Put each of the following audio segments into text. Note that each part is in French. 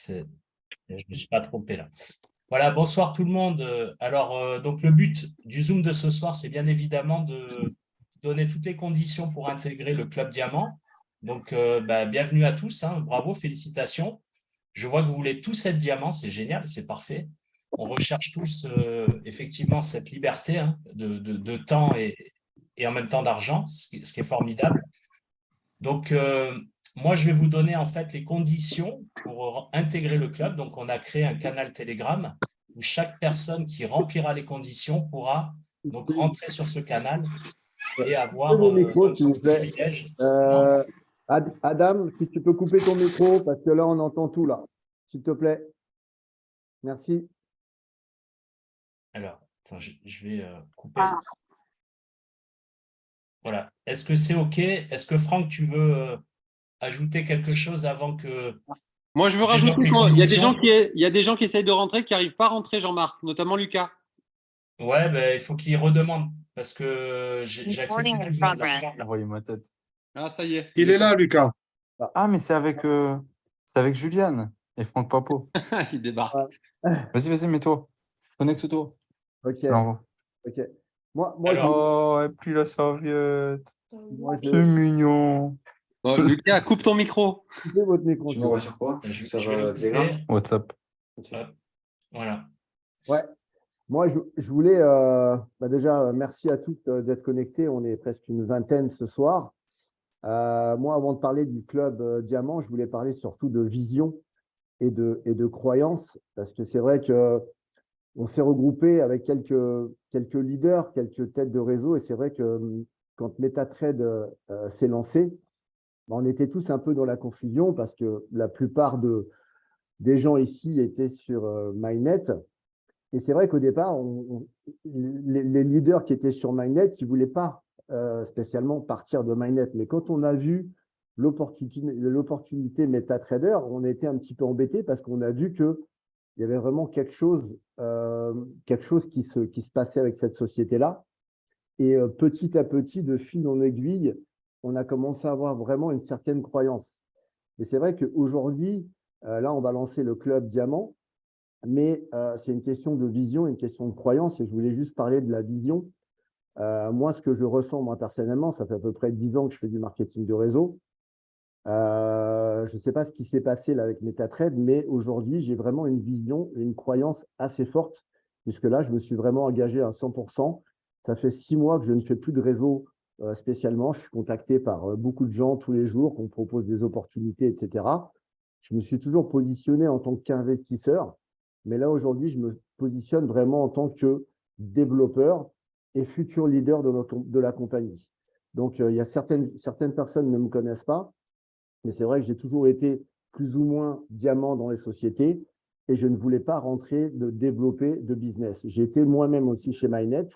Je ne me suis pas trompé là. Voilà, bonsoir tout le monde. Alors, donc le but du Zoom de ce soir, c'est bien évidemment de donner toutes les conditions pour intégrer le Club Diamant. Donc, bienvenue à tous, hein. Bravo, félicitations. Je vois que vous voulez tous être diamants, c'est génial, c'est parfait. On recherche tous effectivement cette liberté, hein, de temps et en même temps d'argent, ce qui est formidable. Donc, moi, je vais vous donner en fait les conditions pour intégrer le club. Donc, on a créé un canal Telegram où chaque personne qui remplira les conditions pourra donc rentrer sur ce canal et avoir Coupez vos micros, comme s'il son vous plaît. privilège. Non. Adam, si tu peux couper ton micro, parce que là, on entend tout, là. S'il te plaît. Merci. Alors, attends, je vais couper. Voilà. Est-ce que c'est OK? Est-ce que Franck, tu veux ajouter quelque chose avant que Moi, je veux je développe rajouter les qu'il conditions? y a des gens qui essayent de rentrer, qui n'arrivent pas à rentrer, Jean-Marc, notamment Lucas. Ouais, il faut qu'il redemande parce que j'ai accepté tout le monde là. Envoyez ma tête. Ah, ça y est. Il est là, Lucas. Ah, mais c'est avec Juliane et Franck Papo. Il débarque. Vas-y, mets-toi. Connecte-toi. Ok. Je te l'envoie. Ok. Moi, Oh, et puis la serviette. moi, je C'est mignon. Bon, Lucas, coupe ton micro. coupez votre micro. Tu m'envoies sur quoi? Je Sur vais le Telegram? couper. WhatsApp. Voilà. Ouais. Moi, je voulais déjà, merci à toutes d'être connectés. On est presque une vingtaine ce soir. Moi, avant de parler du club Diamant, je voulais parler surtout de vision et de croyance, parce que c'est vrai que on s'est regroupé avec quelques leaders, quelques têtes de réseau, et c'est vrai que quand MetaTrade s'est lancé, on était tous un peu dans la confusion parce que la plupart des gens ici étaient sur Mynet. Et c'est vrai qu'au départ, les leaders qui étaient sur Mynet, ils ne voulaient pas spécialement partir de Mynet. Mais quand on a vu l'opportunité MetaTrader, on a été un petit peu embêtés parce qu'on a vu qu'il y avait vraiment quelque chose qui se passait avec cette société-là. Et petit à petit, de fil en aiguille, on a commencé à avoir vraiment une certaine croyance. Et c'est vrai qu'aujourd'hui, là, on va lancer le club Diamant. Mais c'est une question de vision, une question de croyance, et je voulais juste parler de la vision. Moi, ce que je ressens, moi, personnellement, ça fait à peu près 10 ans que je fais du marketing de réseau. Je ne sais pas ce qui s'est passé là avec MetaTrade, mais aujourd'hui, j'ai vraiment une vision et une croyance assez forte, puisque là, je me suis vraiment engagé à 100%. Ça fait 6 mois que je ne fais plus de réseau spécialement. Je suis contacté par beaucoup de gens tous les jours, qu'on me propose des opportunités, etc. Je me suis toujours positionné en tant qu'investisseur. Mais là, aujourd'hui, je me positionne vraiment en tant que développeur et futur leader de la compagnie. Donc, il y a certaines personnes ne me connaissent pas, mais c'est vrai que j'ai toujours été plus ou moins diamant dans les sociétés et je ne voulais pas rentrer de développer de business. J'ai été moi-même aussi chez Mynet,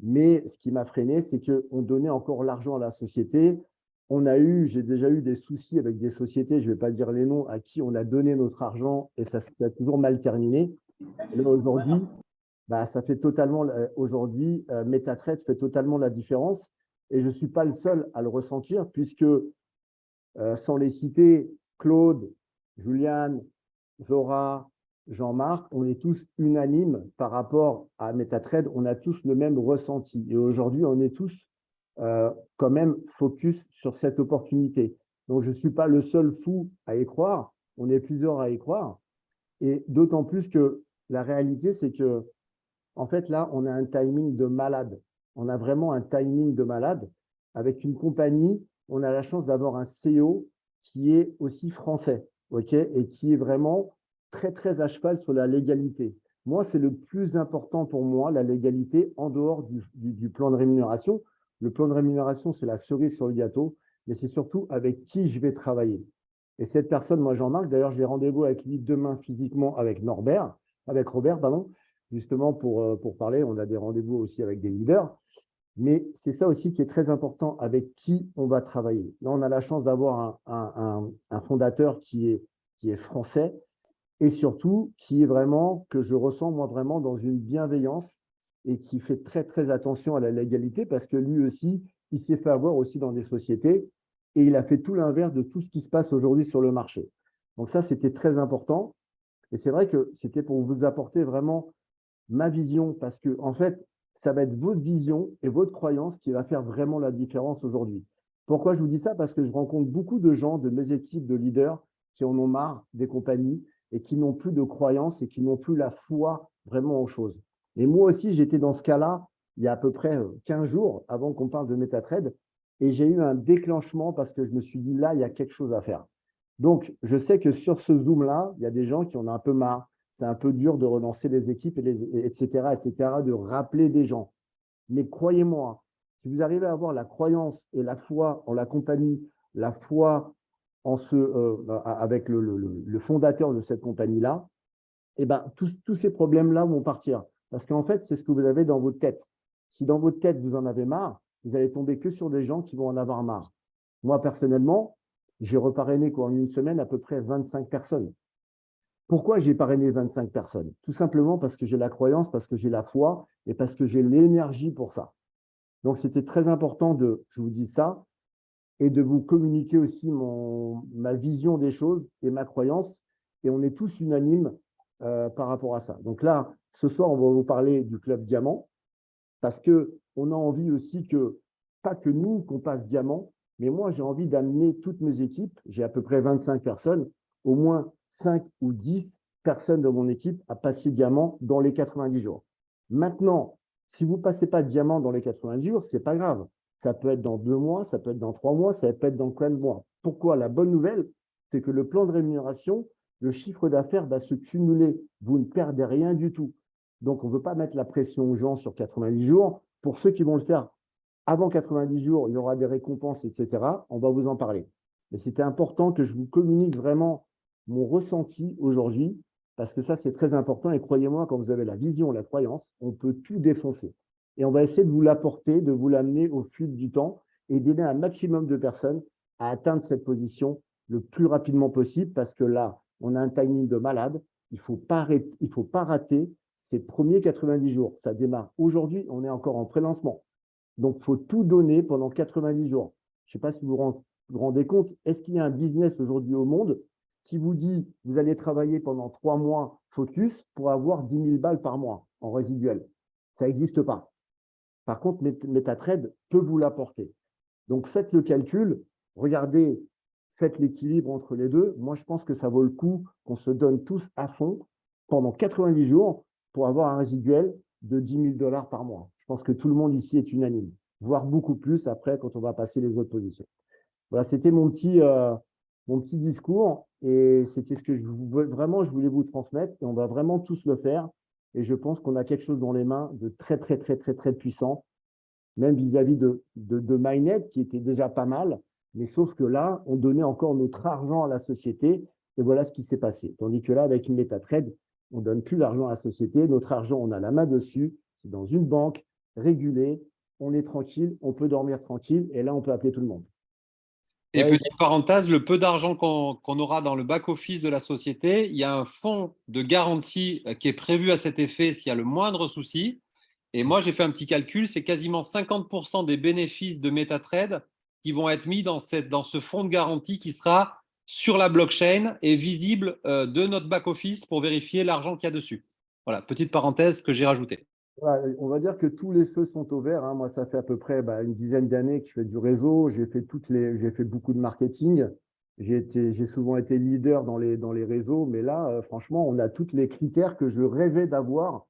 mais ce qui m'a freiné, c'est qu'on donnait encore l'argent à la société. J'ai déjà eu des soucis avec des sociétés, je ne vais pas dire les noms, à qui on a donné notre argent et ça a toujours mal terminé. Et là, aujourd'hui, ça fait totalement, aujourd'hui, MetaTrade fait totalement la différence et je ne suis pas le seul à le ressentir puisque, sans les citer, Claude, Juliane, Zora, Jean-Marc, on est tous unanimes par rapport à MetaTrade, on a tous le même ressenti. Et aujourd'hui, on est tous quand même focus sur cette opportunité. Donc, je ne suis pas le seul fou à y croire, on est plusieurs à y croire. Et d'autant plus que la réalité, c'est que, en fait, là, on a un timing de malade. On a vraiment un timing de malade. Avec une compagnie, on a la chance d'avoir un CEO qui est aussi français, ok, et qui est vraiment très, très à cheval sur la légalité. Moi, c'est le plus important pour moi, la légalité, en dehors du plan de rémunération. Le plan de rémunération, c'est la cerise sur le gâteau, mais c'est surtout avec qui je vais travailler. Et cette personne, moi, Jean-Marc, d'ailleurs, j'ai rendez-vous avec lui demain physiquement avec Robert, pardon, justement pour parler. On a des rendez-vous aussi avec des leaders. Mais c'est ça aussi qui est très important, avec qui on va travailler. Là, on a la chance d'avoir un fondateur qui est français et surtout qui est vraiment, que je ressens moi vraiment dans une bienveillance et qui fait très, très attention à la légalité parce que lui aussi, il s'est fait avoir aussi dans des sociétés et il a fait tout l'inverse de tout ce qui se passe aujourd'hui sur le marché. Donc ça, c'était très important. Et c'est vrai que c'était pour vous apporter vraiment ma vision, parce que en fait, ça va être votre vision et votre croyance qui va faire vraiment la différence aujourd'hui. Pourquoi je vous dis ça? Parce que je rencontre beaucoup de gens de mes équipes de leaders qui en ont marre des compagnies et qui n'ont plus de croyance et qui n'ont plus la foi vraiment aux choses. Et moi aussi, j'étais dans ce cas-là il y a à peu près 15 jours avant qu'on parle de MetaTrade, et j'ai eu un déclenchement parce que je me suis dit, là, il y a quelque chose à faire. Donc, je sais que sur ce Zoom-là, il y a des gens qui en ont un peu marre. C'est un peu dur de relancer les équipes, etc., de rappeler des gens. Mais croyez-moi, si vous arrivez à avoir la croyance et la foi en la compagnie, la foi avec le fondateur de cette compagnie-là, eh ben, tous ces problèmes-là vont partir. Parce qu'en fait, c'est ce que vous avez dans votre tête. Si dans votre tête, vous en avez marre, vous allez tomber que sur des gens qui vont en avoir marre. Moi, personnellement, j'ai reparrainé en une semaine à peu près 25 personnes. Pourquoi j'ai parrainé 25 personnes? Tout simplement parce que j'ai la croyance, parce que j'ai la foi et parce que j'ai l'énergie pour ça. Donc, c'était très important je vous dis ça, et de vous communiquer aussi ma vision des choses et ma croyance. Et on est tous unanimes par rapport à ça. Donc là, ce soir, on va vous parler du Club Diamant parce qu'on a envie aussi pas que nous, qu'on passe Diamant, mais moi, j'ai envie d'amener toutes mes équipes, j'ai à peu près 25 personnes, au moins 5 ou 10 personnes de mon équipe à passer Diamant dans les 90 jours. Maintenant, si vous ne passez pas Diamant dans les 90 jours, ce n'est pas grave. Ça peut être dans 2 mois, ça peut être dans 3 mois, ça peut être dans plein de mois. Pourquoi? La bonne nouvelle, c'est que le plan de rémunération, le chiffre d'affaires va se cumuler. Vous ne perdez rien du tout. Donc, on ne veut pas mettre la pression aux gens sur 90 jours. Pour ceux qui vont le faire avant 90 jours, il y aura des récompenses, etc. On va vous en parler. Mais c'était important que je vous communique vraiment mon ressenti aujourd'hui, parce que ça, c'est très important. Et croyez-moi, quand vous avez la vision, la croyance, on peut tout défoncer. Et on va essayer de vous l'apporter, de vous l'amener au fil du temps et d'aider un maximum de personnes à atteindre cette position le plus rapidement possible, parce que là, on a un timing de malade. Il ne faut pas rater ces premiers 90 jours. Ça démarre aujourd'hui, on est encore en pré-lancement. Donc, il faut tout donner pendant 90 jours. Je ne sais pas si vous vous rendez compte, est-ce qu'il y a un business aujourd'hui au monde qui vous dit vous allez travailler pendant 3 mois focus pour avoir 10 000 balles par mois en résiduel? Ça n'existe pas. Par contre, MetaTrade peut vous l'apporter. Donc, faites le calcul, regardez, faites l'équilibre entre les deux. Moi, je pense que ça vaut le coup qu'on se donne tous à fond pendant 90 jours pour avoir un résiduel de 10 000 $ par mois. Je pense que tout le monde ici est unanime, voire beaucoup plus après quand on va passer les autres positions. Voilà, c'était mon petit discours et c'était ce que je voulais vous transmettre et on va vraiment tous le faire. Et je pense qu'on a quelque chose dans les mains de très, très, très, très, très puissant, même vis-à-vis de MyNet, qui était déjà pas mal, mais sauf que là, on donnait encore notre argent à la société, et voilà ce qui s'est passé. Tandis que là, avec MetaTrade, on ne donne plus l'argent à la société, notre argent, on a la main dessus, c'est dans une banque régulée, on est tranquille, on peut dormir tranquille, et là, on peut appeler tout le monde. Et Ouais, petite parenthèse, le peu d'argent qu'on aura dans le back-office de la société, il y a un fonds de garantie qui est prévu à cet effet s'il y a le moindre souci. Et moi, j'ai fait un petit calcul, c'est quasiment 50% des bénéfices de MetaTrade qui vont être mis dans ce fonds de garantie qui sera sur la blockchain et visible de notre back-office pour vérifier l'argent qu'il y a dessus. Voilà, petite parenthèse que j'ai rajoutée. voilà, on va dire que tous les feux sont au vert, hein. Moi, ça fait à peu près une dizaine d'années que je fais du réseau. J'ai fait beaucoup de marketing. J'ai souvent été leader dans les réseaux. Mais là, franchement, on a tous les critères que je rêvais d'avoir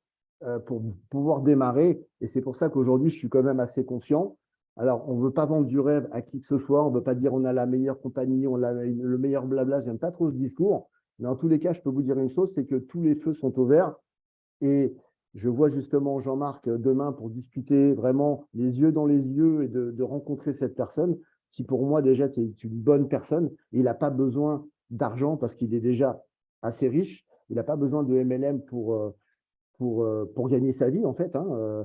pour pouvoir démarrer. Et c'est pour ça qu'aujourd'hui, je suis quand même assez confiant. Alors, on ne veut pas vendre du rêve à qui que ce soit. On ne veut pas dire on a la meilleure compagnie, on a le meilleur blabla. J'aime pas trop ce discours. Mais en tous les cas, je peux vous dire une chose, c'est que tous les feux sont au vert. Et je vois justement Jean-Marc demain pour discuter vraiment les yeux dans les yeux et de rencontrer cette personne qui, pour moi, déjà, est une bonne personne. Il n'a pas besoin d'argent parce qu'il est déjà assez riche. Il n'a pas besoin de MLM pour gagner sa vie, en fait, hein.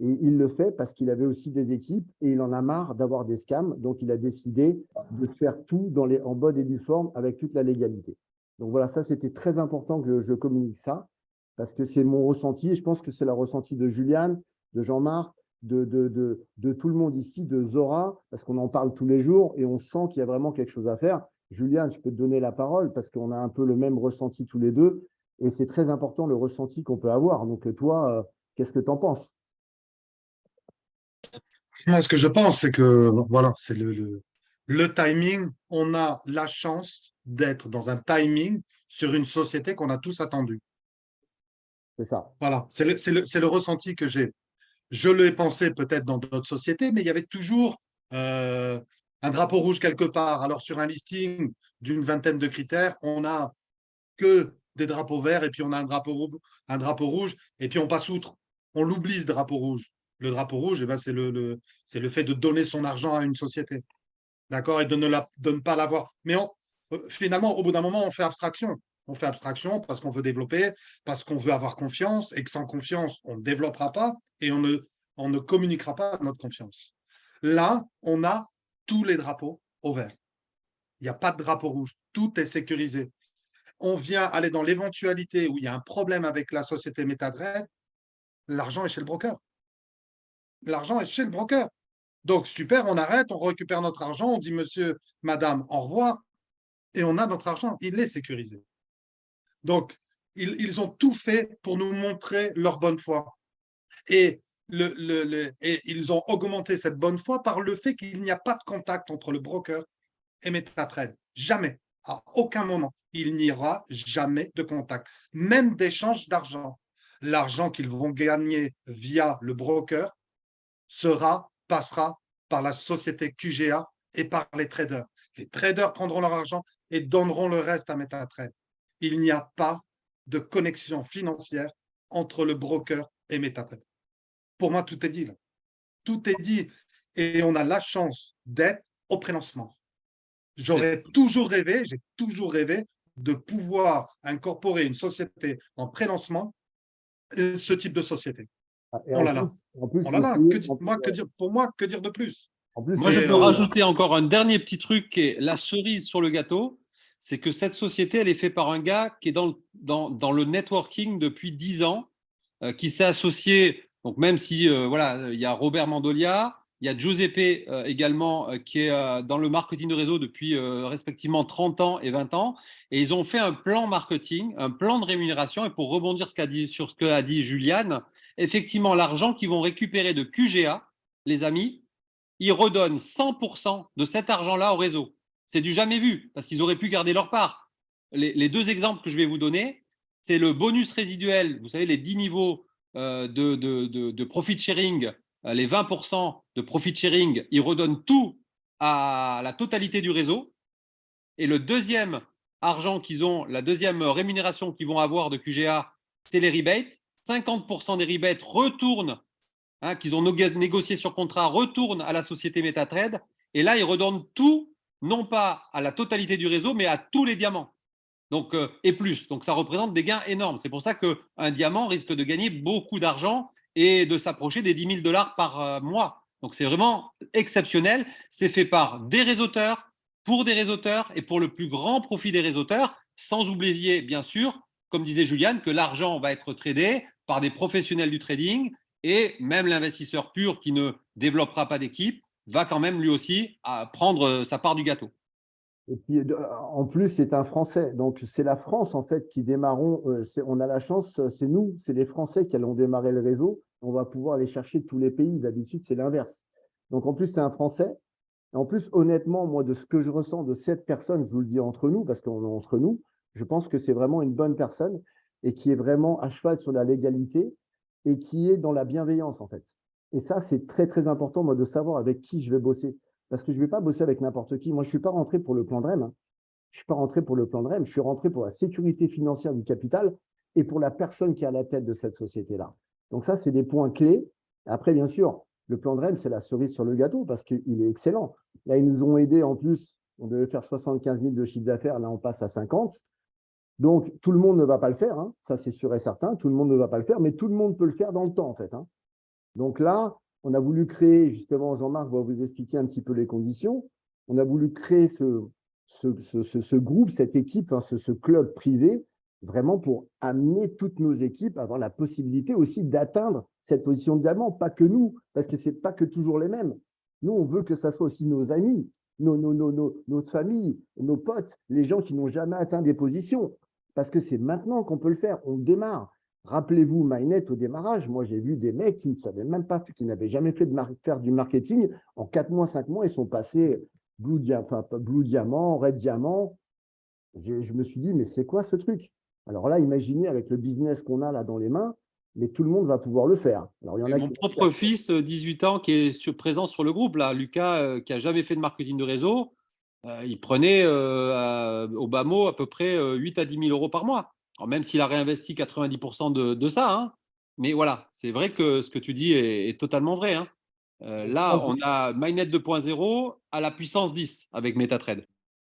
Et il le fait parce qu'il avait aussi des équipes et il en a marre d'avoir des scams. Donc, il a décidé de faire tout en bonne et due forme avec toute la légalité. Donc, voilà, ça, c'était très important que je communique ça parce que c'est mon ressenti et je pense que c'est le ressenti de Juliane, de Jean-Marc, de tout le monde ici, de Zora, parce qu'on en parle tous les jours et on sent qu'il y a vraiment quelque chose à faire. Julien, je peux te donner la parole parce qu'on a un peu le même ressenti tous les deux. Et c'est très important le ressenti qu'on peut avoir. Donc, toi, qu'est-ce que tu en penses? Moi, ce que je pense, c'est que voilà, c'est le timing. On a la chance d'être dans un timing sur une société qu'on a tous attendue. C'est ça. Voilà, c'est le ressenti que j'ai. Je l'ai pensé peut-être dans d'autres sociétés, mais il y avait toujours euh, un drapeau rouge quelque part. Alors, sur un listing d'une vingtaine de critères, on n'a que des drapeaux verts et puis on a un drapeau rouge et puis on passe outre. On l'oublie, ce drapeau rouge. Le drapeau rouge, eh ben, c'est le fait de donner son argent à une société. D'accord? Et de ne pas l'avoir. Mais finalement, au bout d'un moment, on fait abstraction. On fait abstraction parce qu'on veut développer, parce qu'on veut avoir confiance, et que sans confiance, on ne développera pas et on ne communiquera pas notre confiance. Là, on a tous les drapeaux au vert. Il n'y a pas de drapeau rouge. Tout est sécurisé. On vient aller dans l'éventualité où il y a un problème avec la société MetaTrader, l'argent est chez le broker. L'argent est chez le broker. Donc, super, on arrête, on récupère notre argent, on dit monsieur, madame, au revoir, et on a notre argent. Il est sécurisé. Donc, ils ont tout fait pour nous montrer leur bonne foi. Et, et ils ont augmenté cette bonne foi par le fait qu'il n'y a pas de contact entre le broker et MetaTrader. Jamais. À aucun moment. Il n'y aura jamais de contact. Même d'échange d'argent. L'argent qu'ils vont gagner via le broker passera par la société QGA et par les traders. Les traders prendront leur argent et donneront le reste à MetaTrader. Il n'y a pas de connexion financière entre le broker et MetaTrader. Pour moi, tout est dit là. Tout est dit. Et on a la chance d'être au prélancement. J'ai toujours rêvé de pouvoir incorporer une société en prélancement, ce type de société. Et Oh là là, en plus, oh là là, pour moi, que dire de plus? en plus, Moi, je C'est, peux rajouter encore un dernier petit truc qui est la cerise sur le gâteau. C'est que cette société, elle est faite par un gars qui est dans le networking depuis 10 ans, qui s'est associé, donc même si voilà, il y a Robert Mandolia, il y a Giuseppe également, qui est dans le marketing de réseau depuis respectivement 30 ans et 20 ans. Et ils ont fait un plan marketing, un plan de rémunération. Et pour rebondir sur ce qu'a dit Juliane, effectivement, l'argent qu'ils vont récupérer de QGA, les amis, ils redonnent 100% de cet argent-là au réseau. C'est du jamais vu, parce qu'ils auraient pu garder leur part. Les deux exemples que je vais vous donner, c'est le bonus résiduel, vous savez, les 10 niveaux de profit sharing, les 20% de profit sharing, ils redonnent tout à la totalité du réseau. Et le deuxième argent qu'ils ont, la deuxième rémunération qu'ils vont avoir de QGA, c'est les rebates. 50% des rebates retournent qu'ils ont négocié sur contrat retournent à la société MetaTrader. Et là, ils redonnent tout, non pas à la totalité du réseau, mais à tous les diamants. Donc, et plus. Donc, ça représente des gains énormes. C'est pour ça qu'un diamant risque de gagner beaucoup d'argent et de s'approcher des 10 000 $ par mois. Donc, c'est vraiment exceptionnel. C'est fait par des réseauteurs, pour des réseauteurs et pour le plus grand profit des réseauteurs, sans oublier, bien sûr, comme disait Juliane, que l'argent va être tradé par des professionnels du trading et même l'investisseur pur qui ne développera pas d'équipe va quand même lui aussi prendre sa part du gâteau. et puis, en plus, c'est un Français. Donc, c'est la France, en fait, qui démarrons. On a la chance, c'est nous, c'est les Français qui allons démarrer le réseau. On va pouvoir aller chercher tous les pays. D'habitude, c'est l'inverse. Donc, en plus, c'est un Français. Et en plus, honnêtement, moi, de ce que je ressens de cette personne, je vous le dis entre nous, parce qu'on est entre nous, je pense que c'est vraiment une bonne personne et qui est vraiment à cheval sur la légalité et qui est dans la bienveillance, en fait. Et ça, c'est très, très important, moi, de savoir avec qui je vais bosser. Parce que je ne vais pas bosser avec n'importe qui. Moi, je ne suis pas rentré pour le plan de REM. Je ne suis pas rentré pour le plan de REM. Je suis rentré pour la sécurité financière du capital et pour la personne qui est à la tête de cette société-là. Donc ça, c'est des points clés. Après, bien sûr, le plan de REM, c'est la cerise sur le gâteau parce qu'il est excellent. Là, ils nous ont aidés en plus. On devait faire 75 000 de chiffre d'affaires. Là, on passe à 50. Donc, tout le monde ne va pas le faire. Ça, c'est sûr et certain. Tout le monde ne va pas le faire, mais tout le monde peut le faire dans le temps, en fait. Donc là, on a voulu créer, justement, Jean-Marc va vous expliquer un petit peu les conditions. On a voulu créer ce groupe, cette équipe, ce club privé, vraiment pour amener toutes nos équipes à avoir la possibilité aussi d'atteindre cette position de diamant. Pas que nous, parce que ce n'est pas que toujours les mêmes. Nous, on veut que ça soit aussi nos amis. notre famille, nos potes, les gens qui n'ont jamais atteint des positions. Parce que c'est maintenant qu'on peut le faire. On démarre. Rappelez-vous, MyNet au démarrage, moi j'ai vu des mecs qui ne savaient même pas, qui n'avaient jamais fait faire du marketing. En 4 mois, 5 mois, ils sont passés Blue Diamant, Red Diamant. Je me suis dit, mais c'est quoi ce truc? Alors là, imaginez avec le business qu'on a là dans les mains, mais tout le monde va pouvoir le faire. Alors, il y en a Mon propre fils, 18 ans, qui est présent sur le groupe, là, Lucas, qui n'a jamais fait de marketing de réseau, il prenait au bas mot à peu près 8 à 10 000 euros par mois. Alors, même s'il a réinvesti 90% de ça. Hein. Mais voilà, c'est vrai que ce que tu dis est totalement vrai. Hein. Là, on a MyNet 2.0 à la puissance 10 avec MetaTrade.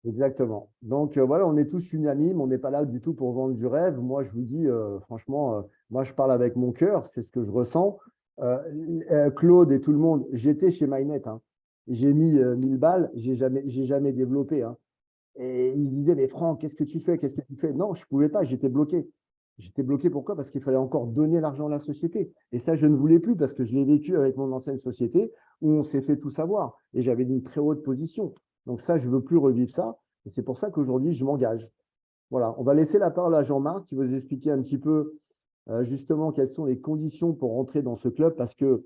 Exactement. Donc voilà, on est tous unanimes, on n'est pas là du tout pour vendre du rêve. Moi, je vous dis, franchement, moi, je parle avec mon cœur, c'est ce que je ressens. Claude et tout le monde, j'étais chez MyNet, hein. J'ai mis 1000 balles, j'ai jamais développé. Hein. Et il disait, mais Franck, qu'est-ce que tu fais? Qu'est-ce que tu fais? Non, je ne pouvais pas, j'étais bloqué. J'étais bloqué pourquoi? Parce qu'il fallait encore donner l'argent à la société. Et ça, je ne voulais plus parce que je l'ai vécu avec mon ancienne société où on s'est fait tout savoir. Et j'avais une très haute position. Donc ça, je ne veux plus revivre ça. Et c'est pour ça qu'aujourd'hui, je m'engage. Voilà, on va laisser la parole à Jean-Marc qui va vous expliquer un petit peu justement quelles sont les conditions pour rentrer dans ce club parce que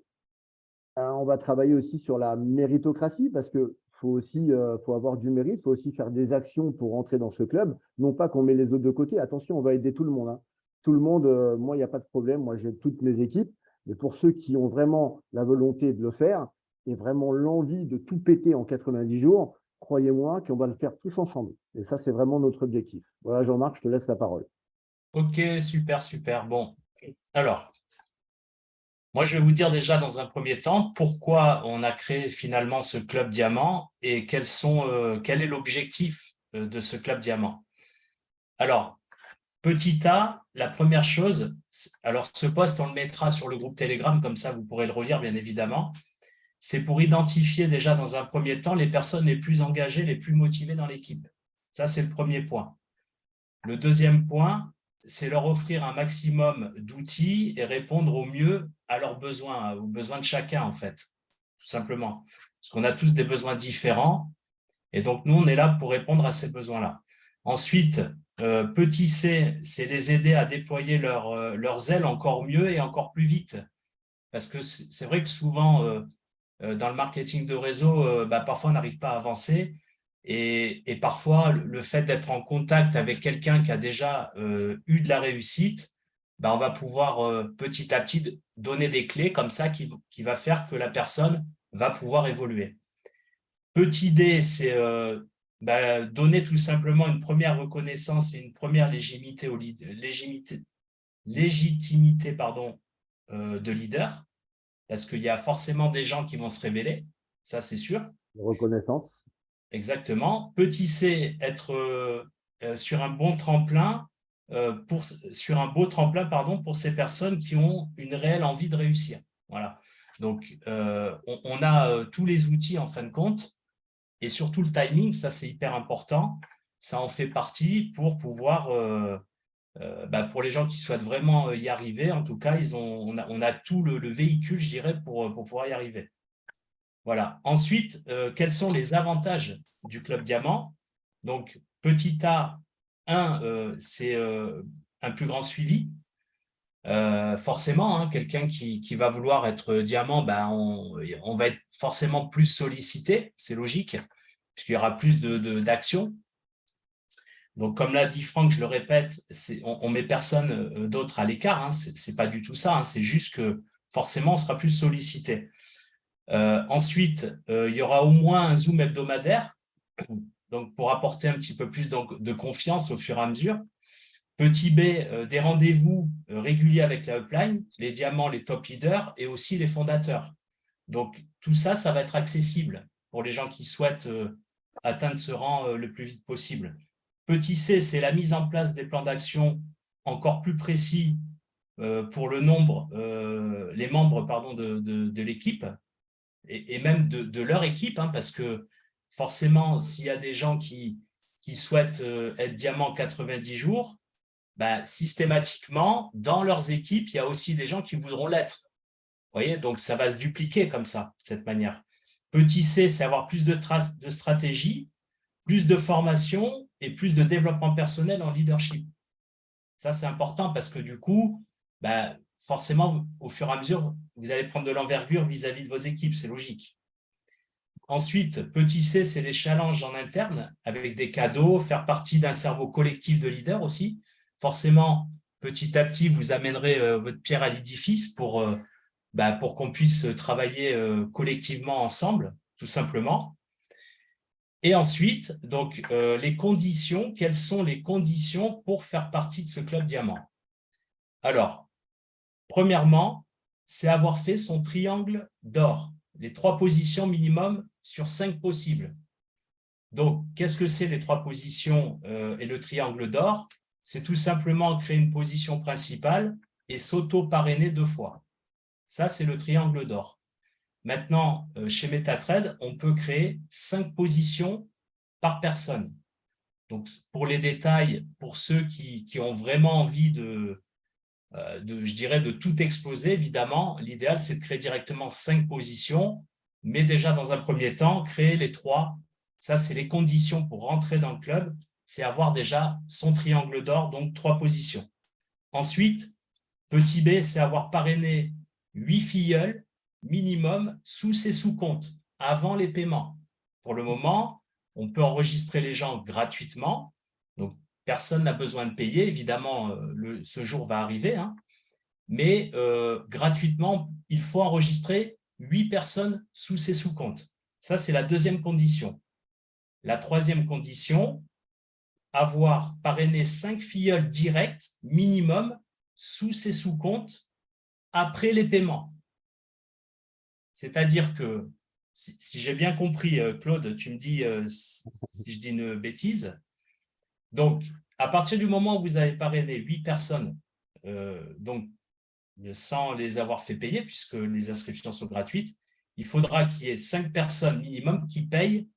on va travailler aussi sur la méritocratie parce que faut aussi faut avoir du mérite, il faut aussi faire des actions pour rentrer dans ce club. Non pas qu'on met les autres de côté. Attention, on va aider tout le monde. Hein. Tout le monde, moi, il n'y a pas de problème. Moi, j'ai toutes mes équipes. Mais pour ceux qui ont vraiment la volonté de le faire et vraiment l'envie de tout péter en 90 jours, croyez-moi qu'on va le faire tous ensemble. Et ça, c'est vraiment notre objectif. Voilà, Jean-Marc, je te laisse la parole. Ok, super, super. Bon, alors, moi, je vais vous dire déjà dans un premier temps pourquoi on a créé finalement ce club diamant et quel est l'objectif de ce club diamant. Alors, petit A, la première chose, alors ce post, on le mettra sur le groupe Telegram, comme ça vous pourrez le relire bien évidemment, c'est pour identifier déjà dans un premier temps les personnes les plus engagées, les plus motivées dans l'équipe. Ça, c'est le premier point. Le deuxième point, c'est leur offrir un maximum d'outils et répondre au mieux à leurs besoins, aux besoins de chacun en fait, tout simplement. Parce qu'on a tous des besoins différents et donc nous, on est là pour répondre à ces besoins-là. Ensuite, petit C, c'est les aider à déployer leurs ailes encore mieux et encore plus vite. Parce que c'est vrai que souvent, dans le marketing de réseau, parfois on n'arrive pas à avancer. Et parfois, le fait d'être en contact avec quelqu'un qui a déjà eu de la réussite, on va pouvoir petit à petit donner des clés comme ça qui va faire que la personne va pouvoir évoluer. Petit D, c'est donner tout simplement une première reconnaissance et une première légitimité de leader, parce qu'il y a forcément des gens qui vont se révéler, ça c'est sûr. Reconnaissance. Exactement. Petit C, être sur un bon tremplin, pour ces personnes qui ont une réelle envie de réussir. Voilà. Donc, on a tous les outils en fin de compte et surtout le timing, ça c'est hyper important. Ça en fait partie pour pouvoir, pour les gens qui souhaitent vraiment y arriver, en tout cas, on a tout le véhicule, je dirais, pour pouvoir y arriver. Voilà. Ensuite, quels sont les avantages du Club Diamant? Donc, petit A, c'est un plus grand suivi. Forcément, hein, quelqu'un qui va vouloir être diamant, on va être forcément plus sollicité, c'est logique, puisqu'il y aura plus d'actions. Donc, comme l'a dit Franck, je le répète, on ne met personne d'autre à l'écart, hein, ce n'est pas du tout ça, hein, c'est juste que forcément, on sera plus sollicité. Ensuite, il y aura au moins un Zoom hebdomadaire, donc pour apporter un petit peu plus de confiance au fur et à mesure. Petit B, des rendez-vous réguliers avec la upline, les diamants, les top leaders et aussi les fondateurs. Donc, tout ça, ça va être accessible pour les gens qui souhaitent atteindre ce rang le plus vite possible. Petit C, c'est la mise en place des plans d'action encore plus précis pour les membres de l'équipe et même de leur équipe, hein, parce que forcément, s'il y a des gens qui souhaitent être diamant 90 jours, systématiquement, dans leurs équipes, il y a aussi des gens qui voudront l'être. Vous voyez, donc ça va se dupliquer comme ça, de cette manière. Petit C, c'est avoir plus de stratégie, plus de formation et plus de développement personnel en leadership. Ça, c'est important parce que du coup, bah, forcément, au fur et à mesure, vous allez prendre de l'envergure vis-à-vis de vos équipes, c'est logique. Ensuite, petit C, c'est les challenges en interne avec des cadeaux, faire partie d'un cerveau collectif de leaders aussi. Forcément, petit à petit, vous amènerez votre pierre à l'édifice pour qu'on puisse travailler collectivement ensemble, tout simplement. Et ensuite, donc, les conditions, quelles sont les conditions pour faire partie de ce club diamant? Alors, premièrement, c'est avoir fait son triangle d'or, les 3 positions minimum sur 5 possibles. Donc, qu'est-ce que c'est les 3 positions et le triangle d'or? C'est tout simplement créer une position principale et s'auto-parrainer 2 fois. Ça, c'est le triangle d'or. Maintenant, chez MetaTrade, on peut créer 5 positions par personne. Donc, pour les détails, pour ceux qui ont vraiment envie je dirais, de tout exploser, évidemment, l'idéal, c'est de créer directement 5 positions, mais déjà, dans un premier temps, créer les 3. Ça, c'est les conditions pour rentrer dans le club, c'est avoir déjà son triangle d'or, donc 3 positions. Ensuite, petit b, c'est avoir parrainé 8 filleuls minimum sous ses sous-comptes, avant les paiements. Pour le moment, on peut enregistrer les gens gratuitement, donc personne n'a besoin de payer. Évidemment, ce jour va arriver, hein, mais gratuitement, il faut enregistrer 8 personnes sous ses sous-comptes. Ça, c'est la deuxième condition. La troisième condition, avoir parrainé 5 filleuls directs minimum sous ses sous-comptes après les paiements. C'est-à-dire que, si j'ai bien compris, Claude, tu me dis si je dis une bêtise. Donc, à partir du moment où vous avez parrainé 8 personnes, donc sans les avoir fait payer, puisque les inscriptions sont gratuites, il faudra qu'il y ait 5 personnes minimum qui payent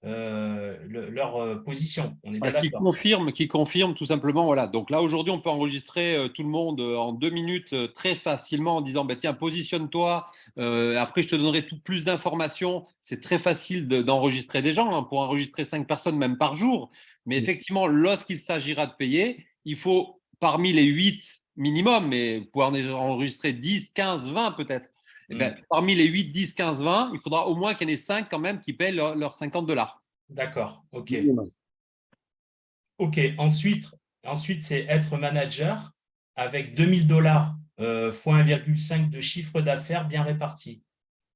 leur position. On est bien d'accord. Qui confirme tout simplement. Voilà. Donc là, aujourd'hui, on peut enregistrer tout le monde en 2 minutes très facilement en disant bah, tiens, positionne-toi. Après, je te donnerai plus d'informations. C'est très facile d'enregistrer des gens, hein, pour enregistrer 5 personnes même par jour. Mais effectivement, lorsqu'il s'agira de payer, il faut, parmi les 8 minimum, mais pouvoir enregistrer 10, 15, 20 peut-être. Eh ben, parmi les 8, 10, 15, 20, il faudra au moins qu'il y en ait 5 quand même qui payent leurs $50. D'accord, ok. Ok, ensuite c'est être manager avec $2000 fois 1,5 de chiffre d'affaires bien réparti.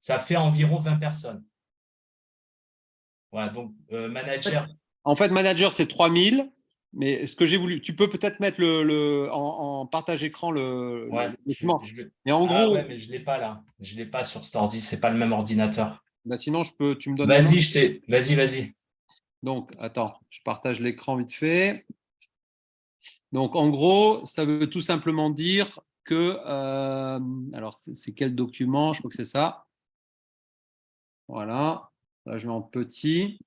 Ça fait environ 20 personnes. Voilà, donc manager. En fait, manager, c'est 3000. Mais ce que j'ai voulu, tu peux peut-être mettre en partage écran le document. Mais en gros, ouais, mais je ne l'ai pas là. Je ne l'ai pas sur cet ordi. Ce n'est pas le même ordinateur. Bah sinon, tu me donnes. Vas-y. Donc, attends, je partage l'écran vite fait. Donc, en gros, ça veut tout simplement dire que. Alors, c'est quel document? Je crois que c'est ça. Voilà. Là, je mets en petit.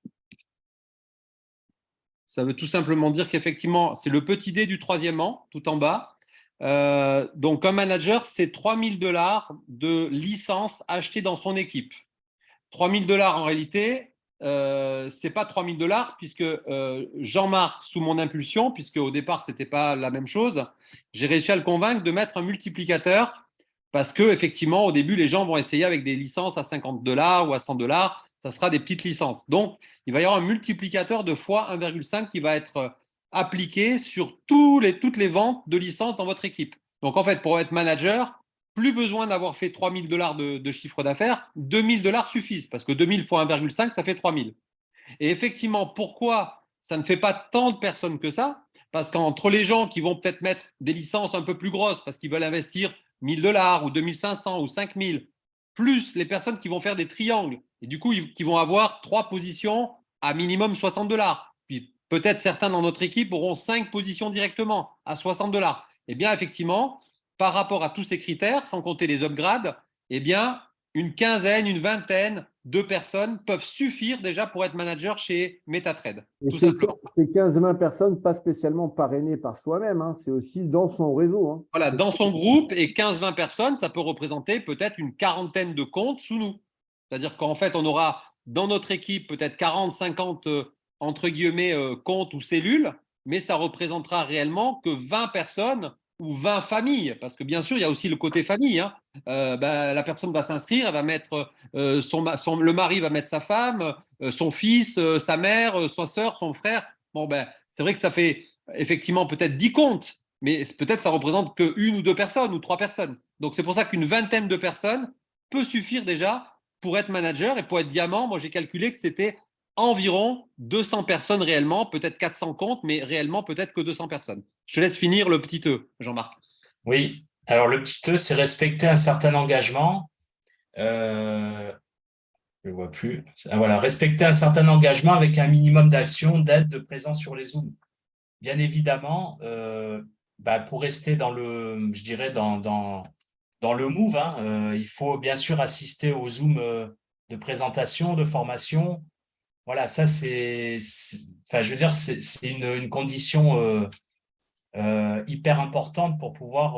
Ça veut tout simplement dire qu'effectivement, c'est le petit D du 3e rang, tout en bas. Donc, un manager, c'est $3000 de licence achetée dans son équipe. $3000 en réalité, ce n'est pas $3000 puisque Jean-Marc, sous mon impulsion, puisque au départ, ce n'était pas la même chose, j'ai réussi à le convaincre de mettre un multiplicateur parce qu'effectivement, au début, les gens vont essayer avec des licences à $50 ou à $100. Ça sera des petites licences. Donc, il va y avoir un multiplicateur de fois 1,5 qui va être appliqué sur toutes les ventes de licences dans votre équipe. Donc, en fait, pour être manager, plus besoin d'avoir fait $3000 de chiffre d'affaires, $2000 suffisent, parce que 2000 fois 1,5, ça fait 3000. Et effectivement, pourquoi ça ne fait pas tant de personnes que ça? Parce qu'entre les gens qui vont peut-être mettre des licences un peu plus grosses, parce qu'ils veulent investir $1000 ou 2500 ou 5000, plus les personnes qui vont faire des triangles, et du coup, qui vont avoir 3 positions à minimum $60. Puis peut-être certains dans notre équipe auront 5 positions directement à $60. Eh bien, effectivement, par rapport à tous ces critères, sans compter les upgrades, eh bien, une quinzaine, une vingtaine de personnes peuvent suffire déjà pour être manager chez MetaTrade. Et ces 15-20 personnes, pas spécialement parrainées par soi-même, hein, c'est aussi dans son réseau. Hein. Voilà, dans son groupe, et 15-20 personnes, ça peut représenter peut-être une quarantaine de comptes sous nous. C'est-à-dire qu'en fait, on aura dans notre équipe peut-être 40, 50 entre guillemets comptes ou cellules, mais ça représentera réellement que 20 personnes ou 20 familles, parce que bien sûr, il y a aussi le côté famille. Hein. La personne va s'inscrire, elle va mettre le mari va mettre sa femme, son fils, sa mère, sa sœur, son frère. Bon, c'est vrai que ça fait effectivement peut-être 10 comptes, mais peut-être ça représente que 1 ou 2 personnes ou 3 personnes. Donc c'est pour ça qu'une vingtaine de personnes peut suffire déjà pour être manager et pour être diamant. Moi, j'ai calculé que c'était environ 200 personnes réellement, peut-être 400 comptes, mais réellement peut-être que 200 personnes. Je te laisse finir le petit E, Jean-Marc. Oui, alors le petit E, c'est respecter un certain engagement. Je ne vois plus. Voilà, respecter un certain engagement avec un minimum d'action, d'aide, de présence sur les Zooms. Bien évidemment, pour rester dans le, je dirais, dans le move, hein, il faut bien sûr assister aux Zooms de présentation, de formation. Voilà, ça, enfin, je veux dire, c'est une condition hyper importante pour pouvoir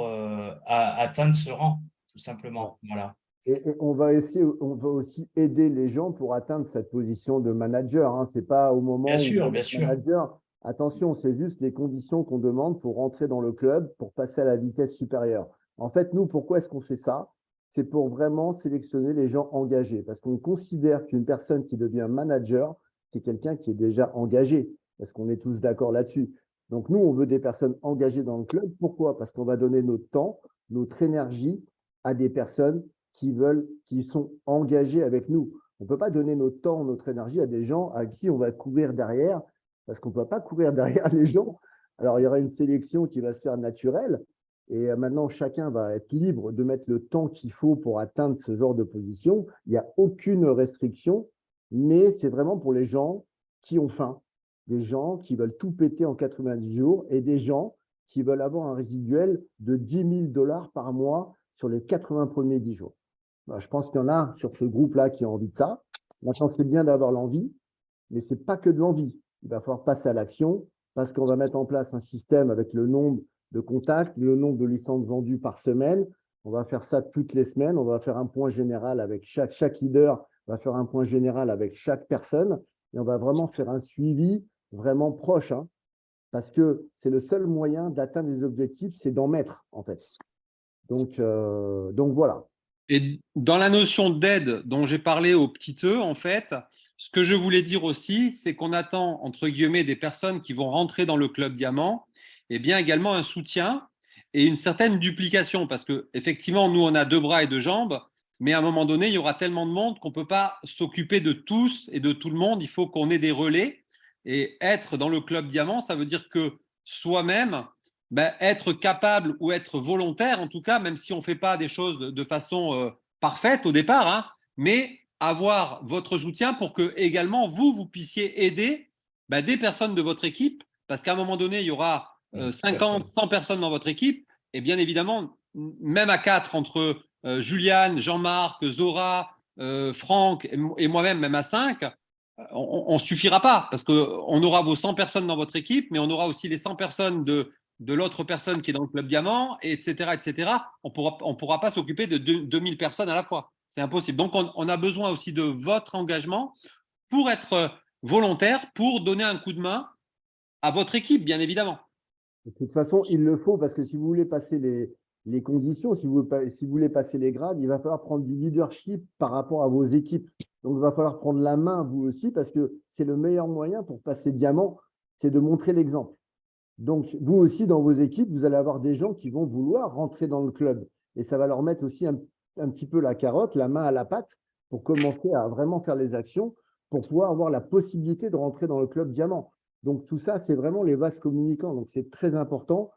atteindre ce rang, tout simplement. Voilà. Et on va aussi aider les gens pour atteindre cette position de manager. Hein. Ce n'est pas au moment où vous Bien êtes sûr. manager. Attention, c'est juste les conditions qu'on demande pour rentrer dans le club, pour passer à la vitesse supérieure. En fait, nous, pourquoi est-ce qu'on fait ça? C'est pour vraiment sélectionner les gens engagés. Parce qu'on considère qu'une personne qui devient manager, c'est quelqu'un qui est déjà engagé. Parce qu'on est tous d'accord là-dessus. Donc, nous, on veut des personnes engagées dans le club. Pourquoi? Parce qu'on va donner notre temps, notre énergie à des personnes qui sont engagés avec nous. On ne peut pas donner notre temps, notre énergie à des gens à qui on va courir derrière, parce qu'on ne peut pas courir derrière les gens. Alors, il y aura une sélection qui va se faire naturelle, et maintenant, chacun va être libre de mettre le temps qu'il faut pour atteindre ce genre de position. Il n'y a aucune restriction, mais c'est vraiment pour les gens qui ont faim, des gens qui veulent tout péter en 90 jours, et des gens qui veulent avoir un résiduel de 10 000 $ par mois sur les 80 premiers 10 jours. Je pense qu'il y en a sur ce groupe-là qui ont envie de ça. Maintenant, c'est bien d'avoir l'envie, mais ce n'est pas que de l'envie. Il va falloir passer à l'action parce qu'on va mettre en place un système avec le nombre de contacts, le nombre de licences vendues par semaine. On va faire ça toutes les semaines. On va faire un point général avec chaque leader, on va faire un point général avec chaque personne et on va vraiment faire un suivi vraiment proche, hein, parce que c'est le seul moyen d'atteindre les objectifs, c'est d'en mettre, en fait. Donc voilà. Et dans la notion d'aide dont j'ai parlé au petit E, en fait, ce que je voulais dire aussi, c'est qu'on attend, entre guillemets, des personnes qui vont rentrer dans le club diamant, et bien également un soutien et une certaine duplication, parce que effectivement, nous, on a 2 bras et 2 jambes, mais à un moment donné, il y aura tellement de monde qu'on ne peut pas s'occuper de tous et de tout le monde. Il faut qu'on ait des relais. Et être dans le club diamant, ça veut dire que soi-même, être capable ou être volontaire, en tout cas, même si on ne fait pas des choses de façon parfaite au départ, hein, mais avoir votre soutien pour que également vous puissiez aider des personnes de votre équipe, parce qu'à un moment donné, il y aura 50, 100 personnes dans votre équipe, et bien évidemment, même à 4, entre Juliane, Jean-Marc, Zora, Franck et moi-même, même à 5, on ne suffira pas, parce qu'on aura vos 100 personnes dans votre équipe, mais on aura aussi les 100 personnes de l'autre personne qui est dans le club diamant, etc., etc. On pourra pas s'occuper de 2000 personnes à la fois. C'est impossible. Donc, on a besoin aussi de votre engagement pour être volontaire, pour donner un coup de main à votre équipe, bien évidemment. De toute façon, il le faut parce que si vous voulez passer les conditions, si vous voulez passer les grades, il va falloir prendre du leadership par rapport à vos équipes. Donc, il va falloir prendre la main, vous aussi, parce que c'est le meilleur moyen pour passer diamant, c'est de montrer l'exemple. Donc, vous aussi, dans vos équipes, vous allez avoir des gens qui vont vouloir rentrer dans le club. Et ça va leur mettre aussi un petit peu la carotte, la main à la pâte, pour commencer à vraiment faire les actions, pour pouvoir avoir la possibilité de rentrer dans le club diamant. Donc, tout ça, c'est vraiment les vases communicants. Donc, c'est très important.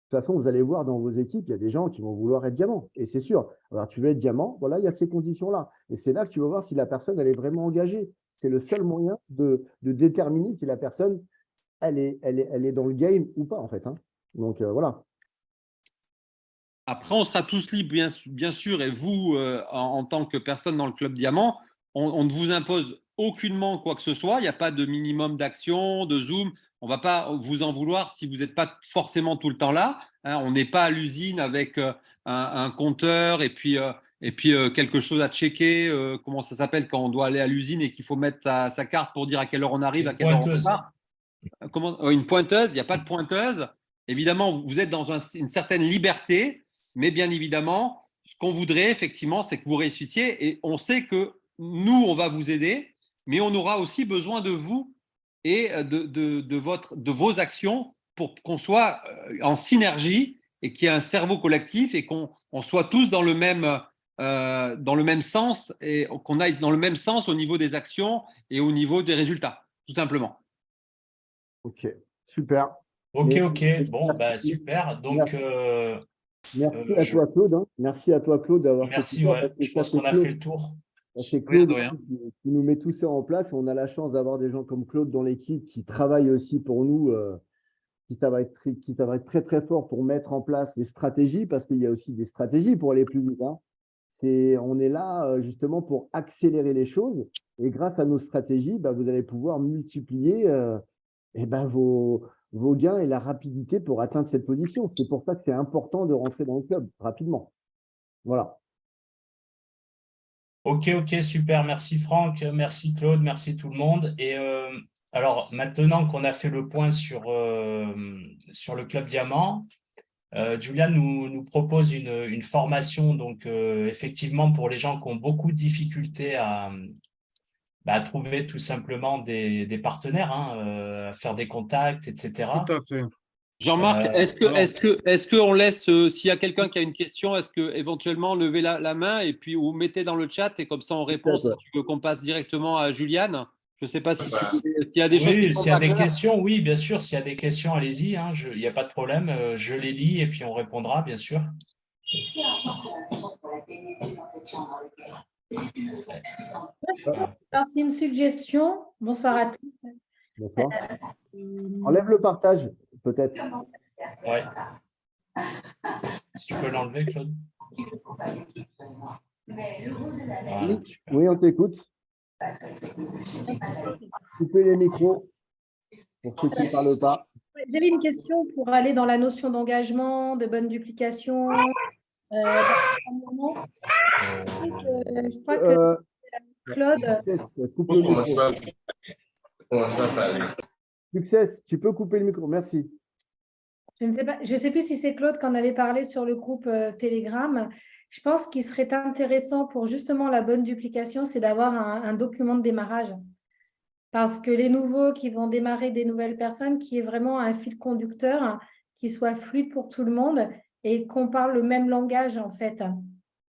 De toute façon, vous allez voir dans vos équipes, il y a des gens qui vont vouloir être diamant. Et c'est sûr. Alors, tu veux être diamant, voilà, il y a ces conditions-là. Et c'est là que tu vas voir si la personne, elle est vraiment engagée. C'est le seul moyen de déterminer si la personne, elle est dans le game ou pas, en fait. Hein. Donc, voilà. Après, on sera tous libres, bien sûr, et vous, en tant que personne dans le club diamant, on ne vous impose aucunement quoi que ce soit. Il n'y a pas de minimum d'action, de Zoom. On ne va pas vous en vouloir si vous n'êtes pas forcément tout le temps là. Hein, on n'est pas à l'usine avec un compteur et puis Et puis, quelque chose à checker, comment ça s'appelle quand on doit aller à l'usine et qu'il faut mettre sa carte pour dire à quelle heure on arrive, Une à quelle heure on pointeuse. part. Une pointeuse, il n'y a pas de pointeuse. Évidemment, vous êtes dans une certaine liberté, mais bien évidemment, ce qu'on voudrait, effectivement, c'est que vous réussissiez. Et on sait que nous, on va vous aider, mais on aura aussi besoin de vous et de vos actions pour qu'on soit en synergie et qu'il y ait un cerveau collectif et qu'on soit tous dans le même sens et qu'on aille dans le même sens au niveau des actions et au niveau des résultats, tout simplement. Ok, super. Ok, Mais- ok. Bon, bah, super. Donc, Merci à toi, Claude. Hein. Merci à toi, Claude, d'avoir fait tout merci. ça. Ouais, Parce que je ça, pense qu'on c'est a fait Claude. le tour. C'est Oui, Claude de rien. qui nous met tout ça en place. On a la chance d'avoir des gens comme Claude dans l'équipe qui travaillent aussi pour nous, qui travaillent très, très fort pour mettre en place des stratégies, parce qu'il y a aussi des stratégies pour aller plus vite. Hein. On est là justement pour accélérer les choses. Et grâce à nos stratégies, bah, vous allez pouvoir multiplier vos gains et la rapidité pour atteindre cette position. C'est pour ça que c'est important de rentrer dans le club rapidement. Voilà. Ok, ok, super. Merci Franck, merci Claude, merci tout le monde. Et alors, maintenant qu'on a fait le point sur le Club Diamant, Julia nous propose une formation, donc effectivement pour les gens qui ont beaucoup de difficultés à trouver tout simplement des partenaires, hein, à faire des contacts, etc. Tout à fait. Jean-Marc, alors- est-ce qu'on laisse, s'il y a quelqu'un qui a une question, est-ce que éventuellement levez la main et puis ou mettez dans le chat et comme ça on répond si tu veux qu'on passe directement à Juliane. Je ne sais pas s'il y a des choses qui Oui, ne sont s'il y a pas des claires. questions, oui, bien sûr, s'il y a des questions, allez-y, hein, il n'y a pas de problème, je les lis et puis on répondra, bien sûr. Alors, c'est une suggestion. Bonsoir à tous. D'accord. Enlève le partage, peut-être. Ouais. Si tu peux l'enlever, Claude. Voilà, super. Oui, on t'écoute. Coupez les micros pour ceux qui ne parlent pas. J'avais une question pour aller dans la notion d'engagement, de bonne duplication. Je crois que Claude, Coupe le micro. Success, tu peux couper le micro. Merci. je ne sais plus si c'est Claude qui en avait parlé sur le groupe Telegram. Je pense qu'il serait intéressant pour justement la bonne duplication, c'est d'avoir un document de démarrage. Parce que les nouveaux qui vont démarrer des nouvelles personnes, qui est vraiment un fil conducteur, qui soit fluide pour tout le monde et qu'on parle le même langage en fait.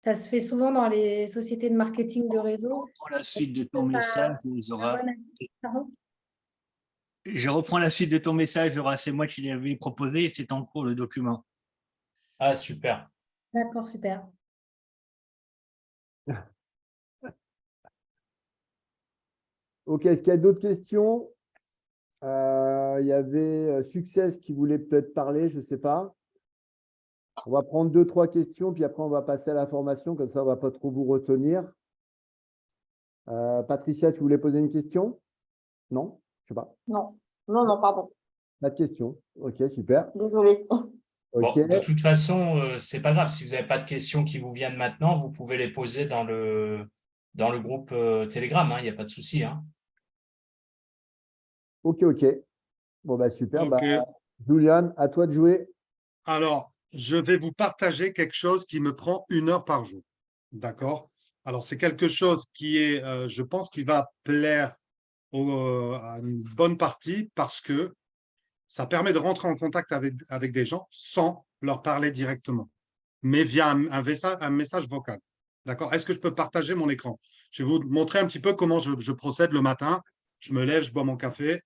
Ça se fait souvent dans les sociétés de marketing de réseau. Pour la suite de ton message, Zora. Pardon ? Je reprends la suite de ton message, Zora. C'est moi qui l'avais proposé et c'est en cours le document. Ah, super. D'accord, super. Ok, est-ce qu'il y a d'autres questions? Il y avait Success qui voulait peut-être parler, je ne sais pas. On va prendre 2-3 questions, puis après on va passer à la formation, comme ça on ne va pas trop vous retenir. Patricia, tu voulais poser une question? Non? Je ne sais pas. Non, non, pardon. Pas de question. Ok, super. Désolée. Ok. Bon, de toute façon, c'est pas grave. Si vous n'avez pas de questions qui vous viennent maintenant, vous pouvez les poser dans le groupe Telegram, hein, il n'y a pas de souci. Hein. Ok. Bon, bah super. Ok. Bah, Juliane, à toi de jouer. Alors, je vais vous partager quelque chose qui me prend 1 heure par jour. D'accord? Alors, c'est quelque chose qui est, je pense, qui va plaire à une bonne partie parce que ça permet de rentrer en contact avec des gens sans leur parler directement, mais via un message vocal. D'accord? Est-ce que je peux partager mon écran? Je vais vous montrer un petit peu comment je procède le matin. Je me lève, je bois mon café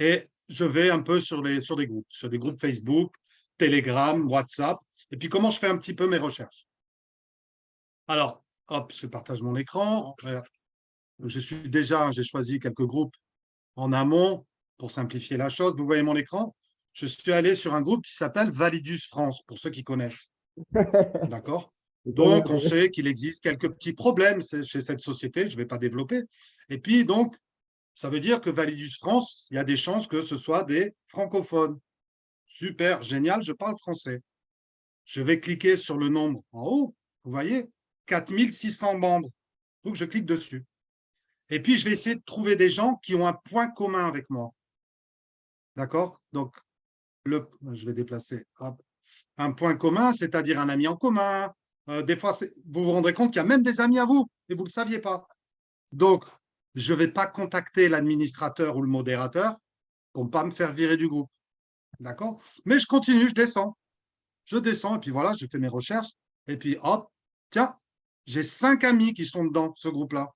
et je vais un peu sur des groupes Facebook, Telegram, WhatsApp, et puis comment je fais un petit peu mes recherches. Alors, hop, je partage mon écran. J'ai choisi quelques groupes en amont pour simplifier la chose. Vous voyez mon écran? Je suis allé sur un groupe qui s'appelle Validus France, pour ceux qui connaissent. D'accord? Donc, on sait qu'il existe quelques petits problèmes chez cette société, je ne vais pas développer. Et puis, donc, ça veut dire que Validus France, il y a des chances que ce soit des francophones. Super, génial, je parle français. Je vais cliquer sur le nombre en haut, vous voyez, 4600 membres. Donc, je clique dessus. Et puis, je vais essayer de trouver des gens qui ont un point commun avec moi. D'accord? Donc, je vais déplacer. Hop. Un point commun, c'est-à-dire un ami en commun. Des fois, vous vous rendrez compte qu'il y a même des amis à vous et vous ne le saviez pas. Donc, je ne vais pas contacter l'administrateur ou le modérateur pour ne pas me faire virer du groupe. D'accord? Mais je continue, je descends. Je descends et puis voilà, je fais mes recherches. Et puis hop, tiens, j'ai 5 amis qui sont dans ce groupe-là.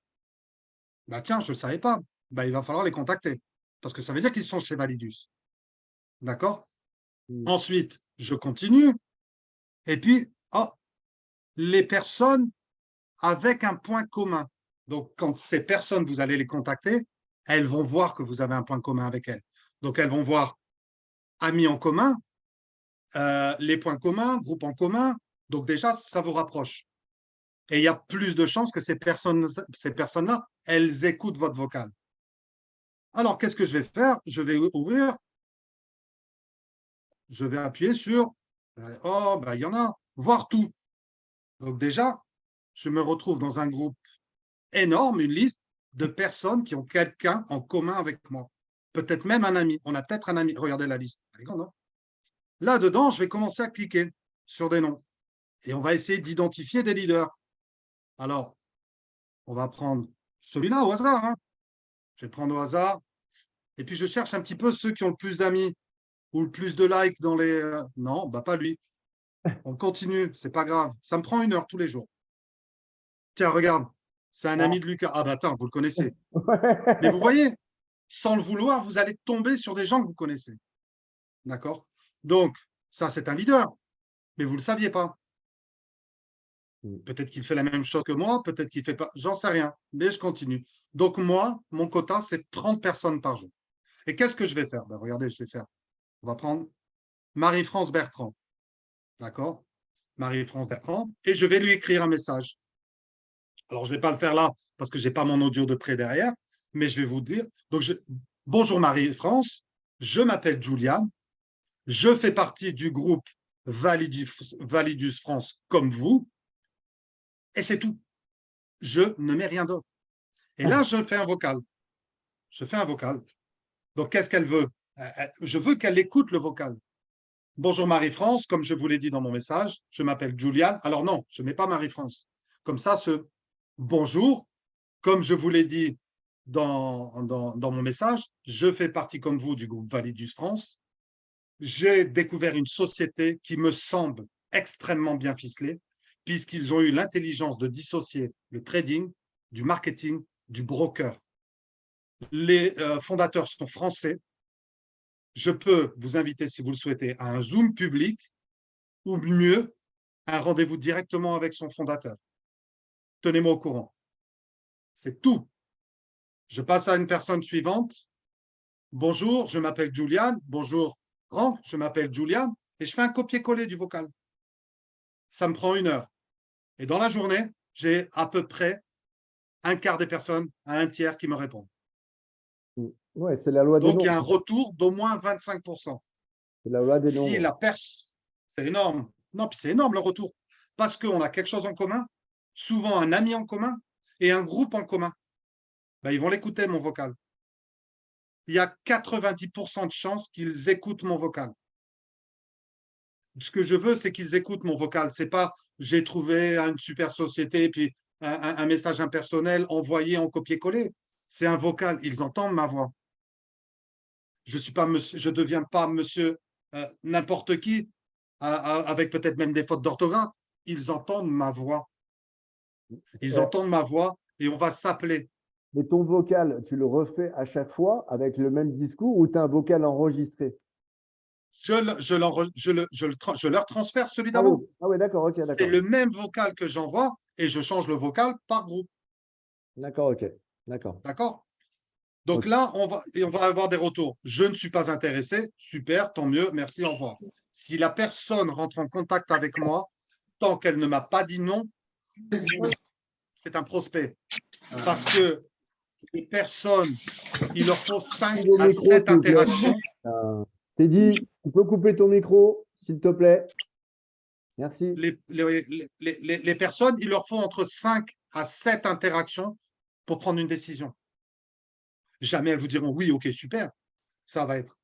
Bah tiens, je ne savais pas. Bah, il va falloir les contacter. Parce que ça veut dire qu'ils sont chez Validus. D'accord? Ensuite, je continue. Et puis, les personnes avec un point commun. Donc, quand ces personnes, vous allez les contacter, elles vont voir que vous avez un point commun avec elles. Donc, elles vont voir amis en commun, les points communs, groupes en commun. Donc, déjà, ça vous rapproche. Et il y a plus de chances que ces personnes-là, elles écoutent votre vocal. Alors, qu'est-ce que je vais faire? Je vais ouvrir. Je vais appuyer sur il y en a, voir tout. Donc déjà, je me retrouve dans un groupe énorme, une liste de personnes qui ont quelqu'un en commun avec moi. Peut-être même un ami. On a peut-être un ami. Regardez la liste. Elle est grande, hein? Là-dedans, je vais commencer à cliquer sur des noms. Et on va essayer d'identifier des leaders. Alors, on va prendre celui-là au hasard. Hein. Je vais prendre au hasard. Et puis, je cherche un petit peu ceux qui ont le plus d'amis ou le plus de likes dans les… Non, pas lui. On continue, c'est pas grave. Ça me prend 1 heure tous les jours. Tiens, regarde, c'est un ami de Lucas. Ah attends, vous le connaissez. Mais vous voyez, sans le vouloir, vous allez tomber sur des gens que vous connaissez. D'accord? Donc, ça, c'est un leader. Mais vous ne le saviez pas. Peut-être qu'il fait la même chose que moi, peut-être qu'il ne fait pas. J'en sais rien. Mais je continue. Donc, moi, mon quota, c'est 30 personnes par jour. Et qu'est-ce que je vais faire? Regardez, je vais faire. On va prendre Marie-France Bertrand. D'accord? Marie-France Bertrand. Et je vais lui écrire un message. Alors, je ne vais pas le faire là parce que je n'ai pas mon audio de près derrière, mais je vais vous dire. Donc, bonjour Marie-France, je m'appelle Julian, je fais partie du groupe Validus France comme vous, et c'est tout. Je ne mets rien d'autre. Et là, je fais un vocal. Je fais un vocal. Donc, qu'est-ce qu'elle veut? Je veux qu'elle écoute le vocal. Bonjour Marie-France, comme je vous l'ai dit dans mon message, je m'appelle Julian. Alors non, je ne mets pas Marie-France. Comme ça, bonjour, comme je vous l'ai dit dans mon message, je fais partie comme vous du groupe Validus France. J'ai découvert une société qui me semble extrêmement bien ficelée, puisqu'ils ont eu l'intelligence de dissocier le trading du marketing, du broker. Les fondateurs sont français. Je peux vous inviter, si vous le souhaitez, à un Zoom public ou mieux, un rendez-vous directement avec son fondateur. Tenez-moi au courant. C'est tout. Je passe à une personne suivante. Bonjour, je m'appelle Julian. Bonjour, Franck, je m'appelle Julian. Et je fais un copier-coller du vocal. Ça me prend 1 heure. Et dans la journée, j'ai à peu près un quart des personnes à un tiers qui me répondent. Ouais, c'est la loi des nombres. Donc, il y a un retour d'au moins 25%. C'est la loi des nombres. Si la personne, c'est énorme. Non, puis c'est énorme le retour. Parce qu'on a quelque chose en commun, souvent un ami en commun et un groupe en commun. Ils vont l'écouter, mon vocal. Il y a 90% de chances qu'ils écoutent mon vocal. Ce que je veux, c'est qu'ils écoutent mon vocal. C'est pas j'ai trouvé une super société, puis un message impersonnel envoyé en copier-coller. C'est un vocal. Ils entendent ma voix. Je ne deviens pas monsieur n'importe qui, avec peut-être même des fautes d'orthographe. Ils entendent ma voix. Ils entendent ma voix et on va s'appeler. Mais ton vocal, tu le refais à chaque fois avec le même discours ou tu as un vocal enregistré? Je leur transfère celui d'avant. Ah oui, d'accord, ok. C'est le même vocal que j'envoie et je change le vocal par groupe. D'accord, ok. D'accord. D'accord. Donc là, on va avoir des retours. Je ne suis pas intéressé. Super, tant mieux. Merci, au revoir. Si la personne rentre en contact avec moi, tant qu'elle ne m'a pas dit non, c'est un prospect. Parce que les personnes, il leur faut 5 à 7 interactions. Teddy, tu peux couper ton micro, s'il te plaît? Merci. Les personnes, il leur faut entre 5 à 7 interactions pour prendre une décision. Jamais elles vous diront oui, ok, super. Ça va être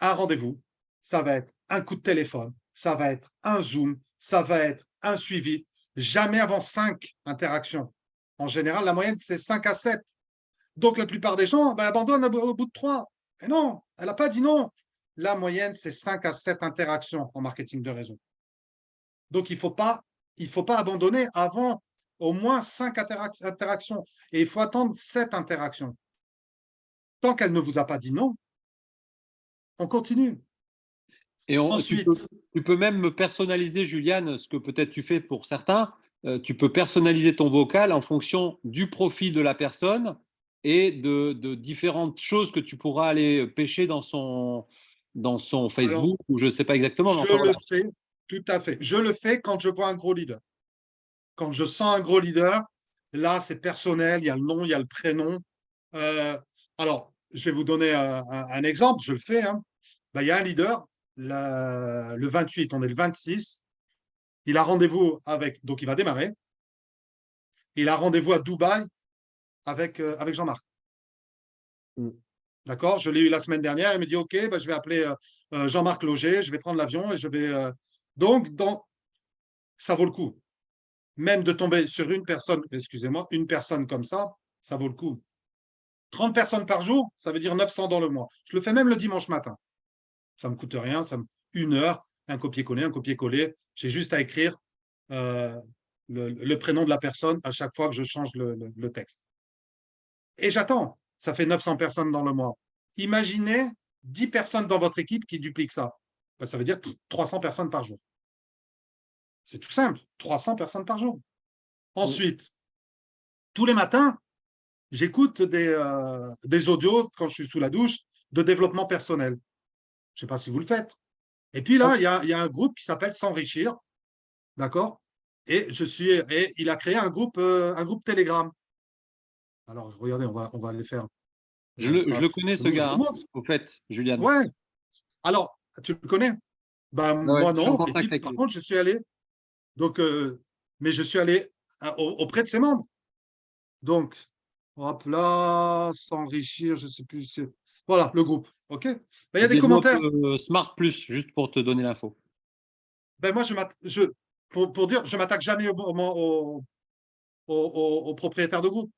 un rendez-vous, ça va être un coup de téléphone, ça va être un Zoom, ça va être un suivi. Jamais avant 5 interactions. En général, la moyenne, c'est 5 à 7. Donc, la plupart des gens abandonnent au bout de 3. Et non, elle n'a pas dit non. La moyenne, c'est 5 à 7 interactions en marketing de réseau. Donc, il ne faut pas abandonner avant au moins 5 interactions. Et il faut attendre 7 interactions. Tant qu'elle ne vous a pas dit non, on continue. Et Ensuite, tu peux même me personnaliser, Juliane, ce que peut-être tu fais pour certains. Tu peux personnaliser ton vocal en fonction du profil de la personne et de différentes choses que tu pourras aller pêcher dans son Facebook ou je ne sais pas exactement. je le fais, tout à fait. Je le fais quand je vois un gros leader. Quand je sens un gros leader, là, c'est personnel, il y a le nom, il y a le prénom. Alors, je vais vous donner un exemple, je le fais. Hein. Il y a un leader, le 28, on est le 26. Il a rendez-vous avec, donc il va démarrer. Il a rendez-vous à Dubaï avec Jean-Marc. D'accord? Je l'ai eu la semaine dernière. Il me dit OK, je vais appeler Jean-Marc Loger, je vais prendre l'avion et je vais. Donc, ça vaut le coup. Même de tomber sur une personne, excusez-moi, une personne comme ça vaut le coup. 30 personnes par jour, ça veut dire 900 dans le mois. Je le fais même le dimanche matin. Ça ne me coûte rien, une heure, un copier-coller. J'ai juste à écrire le prénom de la personne à chaque fois que je change le texte. Et j'attends. Ça fait 900 personnes dans le mois. Imaginez 10 personnes dans votre équipe qui dupliquent ça. Ça veut dire 300 personnes par jour. C'est tout simple, 300 personnes par jour. Ensuite, tous les matins, j'écoute des audios quand je suis sous la douche de développement personnel. Je ne sais pas si vous le faites. Et puis là, il y a un groupe qui s'appelle S'enrichir. D'accord? Et il a créé un groupe Telegram. Alors, regardez, on va aller faire. Je le connais, ce gars, au fait, Juliane. Ouais. Alors, tu le connais? Moi, non. Et puis, par contre, je suis allé. Donc, mais je suis allé auprès de ses membres. Donc, hop là, S'enrichir, je ne sais plus. Voilà, le groupe. OK? Il y a des commentaires. Smart Plus, juste pour te donner l'info. Moi, pour dire, je ne m'attaque jamais au propriétaire de groupe.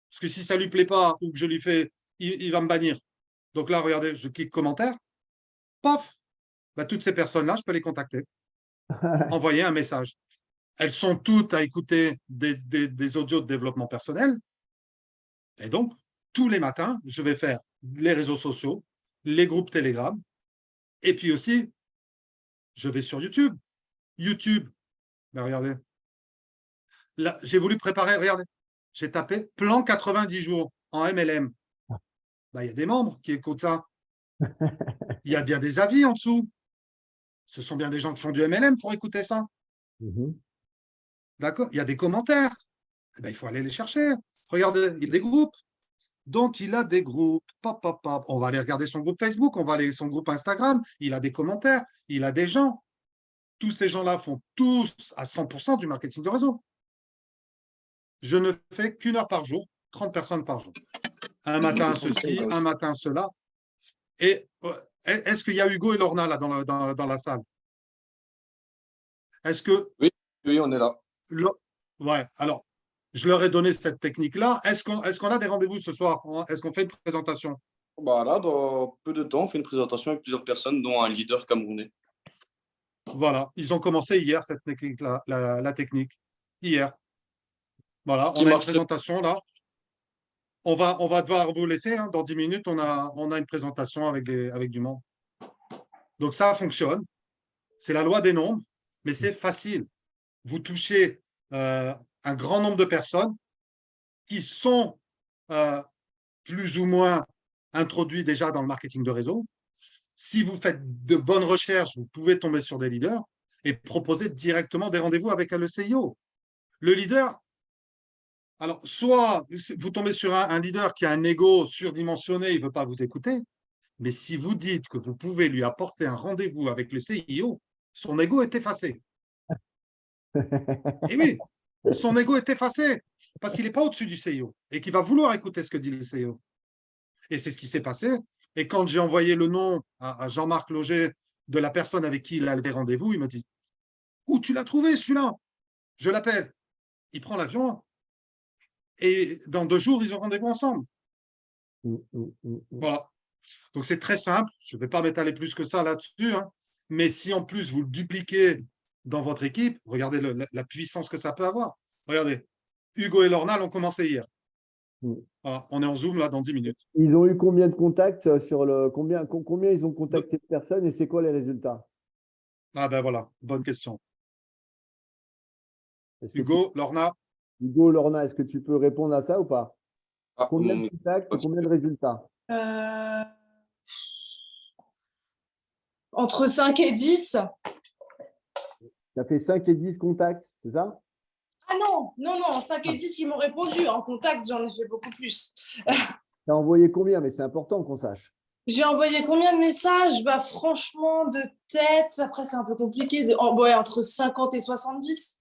Parce que si ça ne lui plaît pas ou que je lui fais, il va me bannir. Donc là, regardez, je clique commentaire. Paf! Toutes ces personnes-là, je peux les contacter. Envoyer un message. Elles sont toutes à écouter des audios de développement personnel. Et donc, tous les matins, je vais faire les réseaux sociaux, les groupes Telegram. Et puis aussi, je vais sur YouTube. YouTube, regardez. Là, j'ai voulu préparer, regardez. J'ai tapé plan 90 jours en MLM. Il y a des membres qui écoutent ça. Il y a bien des avis en dessous. Ce sont bien des gens qui font du MLM pour écouter ça. D'accord? Il y a des commentaires. Il faut aller les chercher. Regardez, il y a des groupes. Donc, il a des groupes. On va aller regarder son groupe Facebook, on va aller son groupe Instagram. Il a des commentaires, il a des gens. Tous ces gens-là font tous à 100% du marketing de réseau. Je ne fais qu'une heure par jour, 30 personnes par jour. Un matin, ceci, un matin, cela. Et est-ce qu'il y a Hugo et Lorna là dans la salle? Est-ce que… Oui, on est là. Ouais, alors, je leur ai donné cette technique-là. Est-ce qu'on a des rendez-vous ce soir? Est-ce qu'on fait une présentation? Là, dans peu de temps, on fait une présentation avec plusieurs personnes, dont un leader camerounais. Voilà, ils ont commencé hier cette technique-là, la technique. Hier. Voilà, on a une présentation là. On va devoir vous laisser. Hein. Dans 10 minutes, on a une présentation avec du monde. Donc ça fonctionne. C'est la loi des nombres, mais c'est facile. Vous touchez un grand nombre de personnes qui sont plus ou moins introduits déjà dans le marketing de réseau. Si vous faites de bonnes recherches, vous pouvez tomber sur des leaders et proposer directement des rendez-vous avec le CIO. Le leader, alors soit vous tombez sur un leader qui a un ego surdimensionné, il ne veut pas vous écouter, mais si vous dites que vous pouvez lui apporter un rendez-vous avec le CIO, son ego est effacé. Et oui, son ego est effacé parce qu'il n'est pas au-dessus du CIO et qu'il va vouloir écouter ce que dit le CIO. Et c'est ce qui s'est passé. Et quand j'ai envoyé le nom à Jean-Marc Loger de la personne avec qui il avait rendez-vous, il m'a dit « Où tu l'as trouvé celui-là ?» Je l'appelle. Il prend l'avion et dans 2 jours, ils ont rendez-vous ensemble. Voilà. Donc, c'est très simple. Je ne vais pas m'étaler plus que ça là-dessus. Hein. Mais si en plus, vous le dupliquez dans votre équipe, regardez la puissance que ça peut avoir. Regardez, Hugo et Lorna l'ont commencé hier. Voilà, on est en Zoom là dans 10 minutes. Ils ont eu combien de contacts sur le combien ils ont contacté de personnes et c'est quoi les résultats? Ah ben voilà, bonne question. Est-ce que Hugo, Lorna, Hugo, Lorna, est-ce que tu peux répondre à ça ou pas? Ah, Combien mon- de contacts et combien de résultats? Entre 5 et 10. Ça fait 5 et 10 contacts, c'est ça? Ah non, 5 et 10 qui m'ont répondu. En contact, j'en ai fait beaucoup plus. Tu as envoyé combien? Mais c'est important qu'on sache. J'ai envoyé combien de messages? Bah franchement, de tête, après c'est un peu compliqué. Ouais, entre 50 et 70.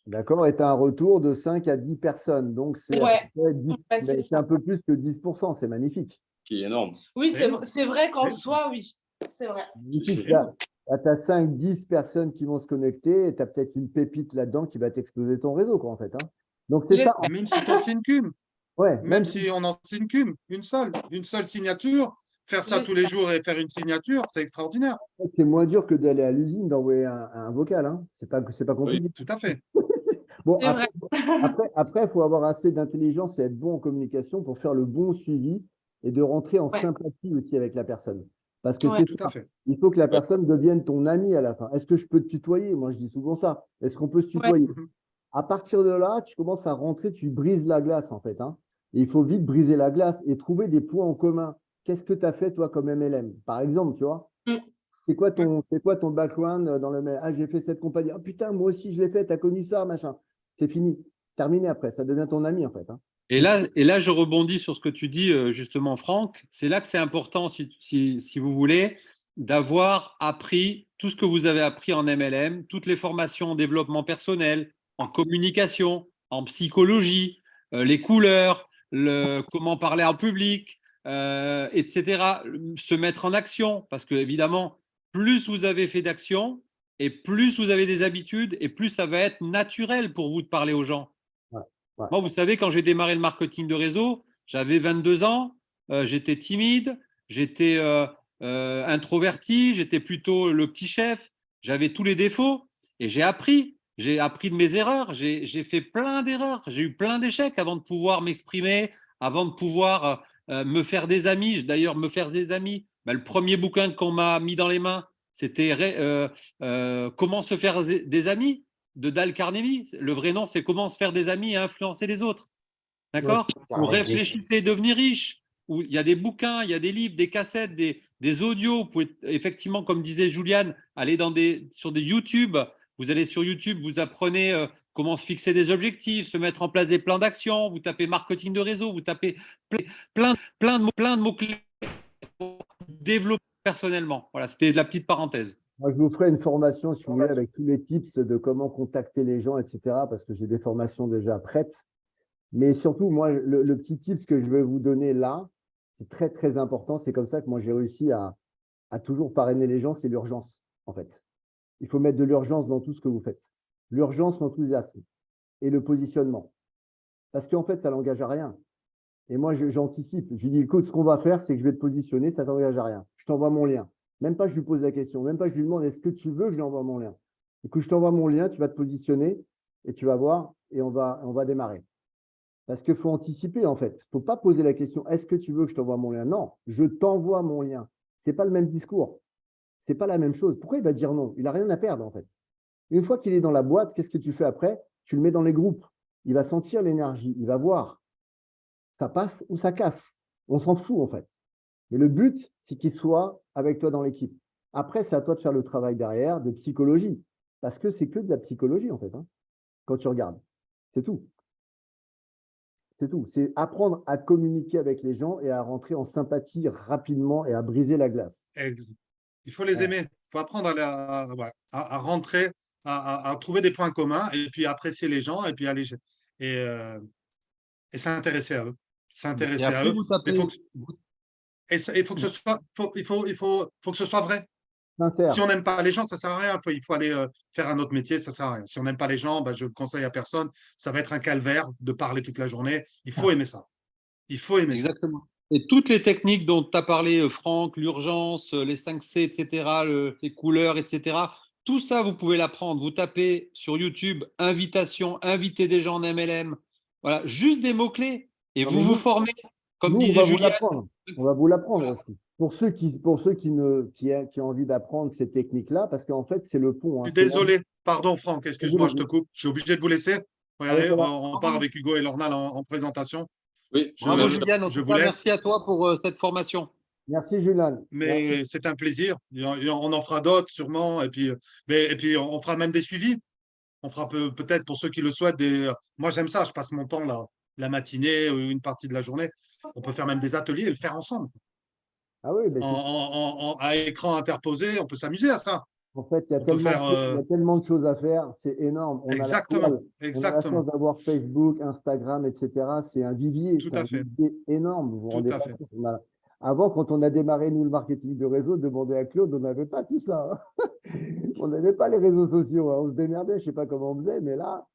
D'accord? Et tu as un retour de 5 à 10 personnes. Donc, c'est à Ouais. peu près 10, Ouais, mais c'est c'est ça. un peu plus que 10%. C'est magnifique. Qui est énorme. Oui, C'est c'est vrai qu'en c'est- soi, oui. C'est vrai. Magnifique. C'est énorme. Tu as 5, 10 personnes qui vont se connecter et tu as peut-être une pépite là-dedans qui va t'exploser ton réseau, quoi, en fait. Hein. Donc, c'est ça. Et même si tu n'en signes qu'une, Ouais, même si on n'en signe qu'une, une seule signature, faire ça tous les jours et faire une signature, c'est extraordinaire. c'est moins dur que d'aller à l'usine d'envoyer un vocal. Hein. C'est pas compliqué. Tout à fait. Bon, C'est vrai. après, il faut avoir assez d'intelligence et être bon en communication pour faire le bon suivi et de rentrer en Ouais. sympathie aussi avec la personne. Parce que Ouais. c'est Tout à fait. il faut que la personne devienne ton ami à la fin. Est-ce que je peux te tutoyer? Moi, je dis souvent ça. Est-ce qu'on peut se Ouais. tutoyer? Mhm. À partir de là, tu commences à rentrer, tu brises la glace en fait. Hein. Et il faut vite briser la glace et trouver des points en commun. Qu'est-ce que tu as fait toi comme MLM? Par exemple, tu vois, Mm. c'est quoi ton background dans le MLM? Ah, j'ai fait cette compagnie. Ah putain, moi aussi je l'ai fait, tu as connu ça, machin. C'est fini. Terminé après. Ça devient ton ami en fait. Hein. Et là, je rebondis sur ce que tu dis justement, Franck. C'est là que c'est important, si vous voulez, d'avoir appris tout ce que vous avez appris en MLM, toutes les formations en développement personnel, en communication, en psychologie, les couleurs, comment parler en public, etc. Se mettre en action, parce que évidemment, plus vous avez fait d'action et plus vous avez des habitudes et plus ça va être naturel pour vous de parler aux gens. Ouais, ouais. Moi, vous savez, quand j'ai démarré le marketing de réseau, j'avais 22 ans, j'étais timide, j'étais introverti, j'étais plutôt le petit chef, j'avais tous les défauts et j'ai appris de mes erreurs, j'ai fait plein d'erreurs, j'ai eu plein d'échecs avant de pouvoir m'exprimer, avant de pouvoir me faire des amis. D'ailleurs, me faire des amis, ben, le premier bouquin qu'on m'a mis dans les mains, c'était Comment se faire des amis de Dale Carnegie. Le vrai nom, c'est Comment se faire des amis et influencer les autres. D'accord? Ou Réfléchissez et devenez riche. Où il y a des bouquins, il y a des livres, des cassettes, des audios. Vous pouvez effectivement, comme disait Juliane, aller sur des YouTube. Vous allez sur YouTube, vous apprenez comment se fixer des objectifs, se mettre en place des plans d'action. Vous tapez marketing de réseau, vous tapez plein de mots-clés pour développer personnellement. Voilà, c'était la petite parenthèse. Moi, je vous ferai une formation, si vous voulez, avec tous les tips de comment contacter les gens, etc. Parce que j'ai des formations déjà prêtes. Mais surtout, moi, le petit tips que je vais vous donner là, c'est très, très important. C'est comme ça que moi, j'ai réussi à toujours parrainer les gens, c'est l'urgence, en fait. Il faut mettre de l'urgence dans tout ce que vous faites. L'urgence, l'enthousiasme et le positionnement. Parce qu'en fait, ça n'engage à rien. Et moi, j'anticipe. Je lui dis, écoute, ce qu'on va faire, c'est que je vais te positionner, ça ne t'engage à rien. Je t'envoie mon lien. Même pas, je lui pose la question. Même pas, je lui demande, est-ce que tu veux que je lui envoie mon lien? Écoute, je t'envoie mon lien, tu vas te positionner et tu vas voir et on va démarrer. Parce qu'il faut anticiper, en fait. Il ne faut pas poser la question, est-ce que tu veux que je t'envoie mon lien? Non, je t'envoie mon lien. Ce n'est pas le même discours. Ce n'est pas la même chose. Pourquoi il va dire non? Il n'a rien à perdre, en fait. Une fois qu'il est dans la boîte, qu'est-ce que tu fais après? Tu le mets dans les groupes. Il va sentir l'énergie. Il va voir. Ça passe ou ça casse. On s'en fout, en fait. Mais le but, c'est qu'il soit avec toi dans l'équipe. Après, c'est à toi de faire le travail derrière, de psychologie. Parce que c'est que de la psychologie, en fait, hein, quand tu regardes. C'est tout. C'est tout. C'est apprendre à communiquer avec les gens et à rentrer en sympathie rapidement et à briser la glace. Il faut les aimer. faut apprendre à rentrer, à trouver des points communs et puis apprécier les gens et puis aller et, euh, et s'intéresser à eux. Et S'intéresser à après, eux. vous Mais faut tapez. que, il faut que ce soit, faut que ce soit vrai. Sincère. Si on n'aime pas les gens, ça sert à rien. Il faut aller faire un autre métier, ça sert à rien. Si on n'aime pas les gens, bah, je le conseille à personne. Ça va être un calvaire de parler toute la journée. Il faut aimer ça. Il faut aimer ça. Exactement. Et toutes les techniques dont tu as parlé, Franck, l'urgence, les 5C, etc., les couleurs, etc., tout ça, vous pouvez l'apprendre. Vous tapez sur YouTube invitation, inviter des gens en MLM. Voilà, juste des mots-clés. Et Non, vous mais vous formez. Comme nous, on disait va vous Julien, l'apprendre. On va vous l'apprendre aussi. Pour ceux qui ont envie d'apprendre ces techniques-là, parce qu'en fait, c'est le pont. Je Hein, suis désolé. Pardon, Franck. Vas-y, Excuse-moi, je te vas-y. coupe. Je suis obligé de vous laisser. Allez, Regardez, ça va. on part avec Hugo et Lornal en présentation. Oui, bravo merci. Julien. En Je tout vous cas, laisse. merci à toi pour cette formation. Merci, Julian. Mais c'est un plaisir. On en fera d'autres sûrement. Et puis on fera même des suivis. On fera peut-être pour ceux qui le souhaitent. Moi, j'aime ça. Je passe mon temps là, la matinée ou une partie de la journée. On peut faire même des ateliers et le faire ensemble. Ah oui, mais À écran interposé, on peut s'amuser à ça. en fait, il y a On peut faire. il y a tellement de choses à faire. C'est énorme. On a la Exactement. toile, on a la Exactement. chance d'avoir Facebook, Instagram, etc. C'est un vivier. Tout C'est à un fait. vivier énorme. Vous vous Tout rendez à pas fait. compte. Avant, quand on a démarré, nous, le marketing de réseau, demandez à Claude, on n'avait pas tout ça. Hein. On n'avait pas les réseaux sociaux. Hein. On se démerdait, je ne sais pas comment on faisait, mais là,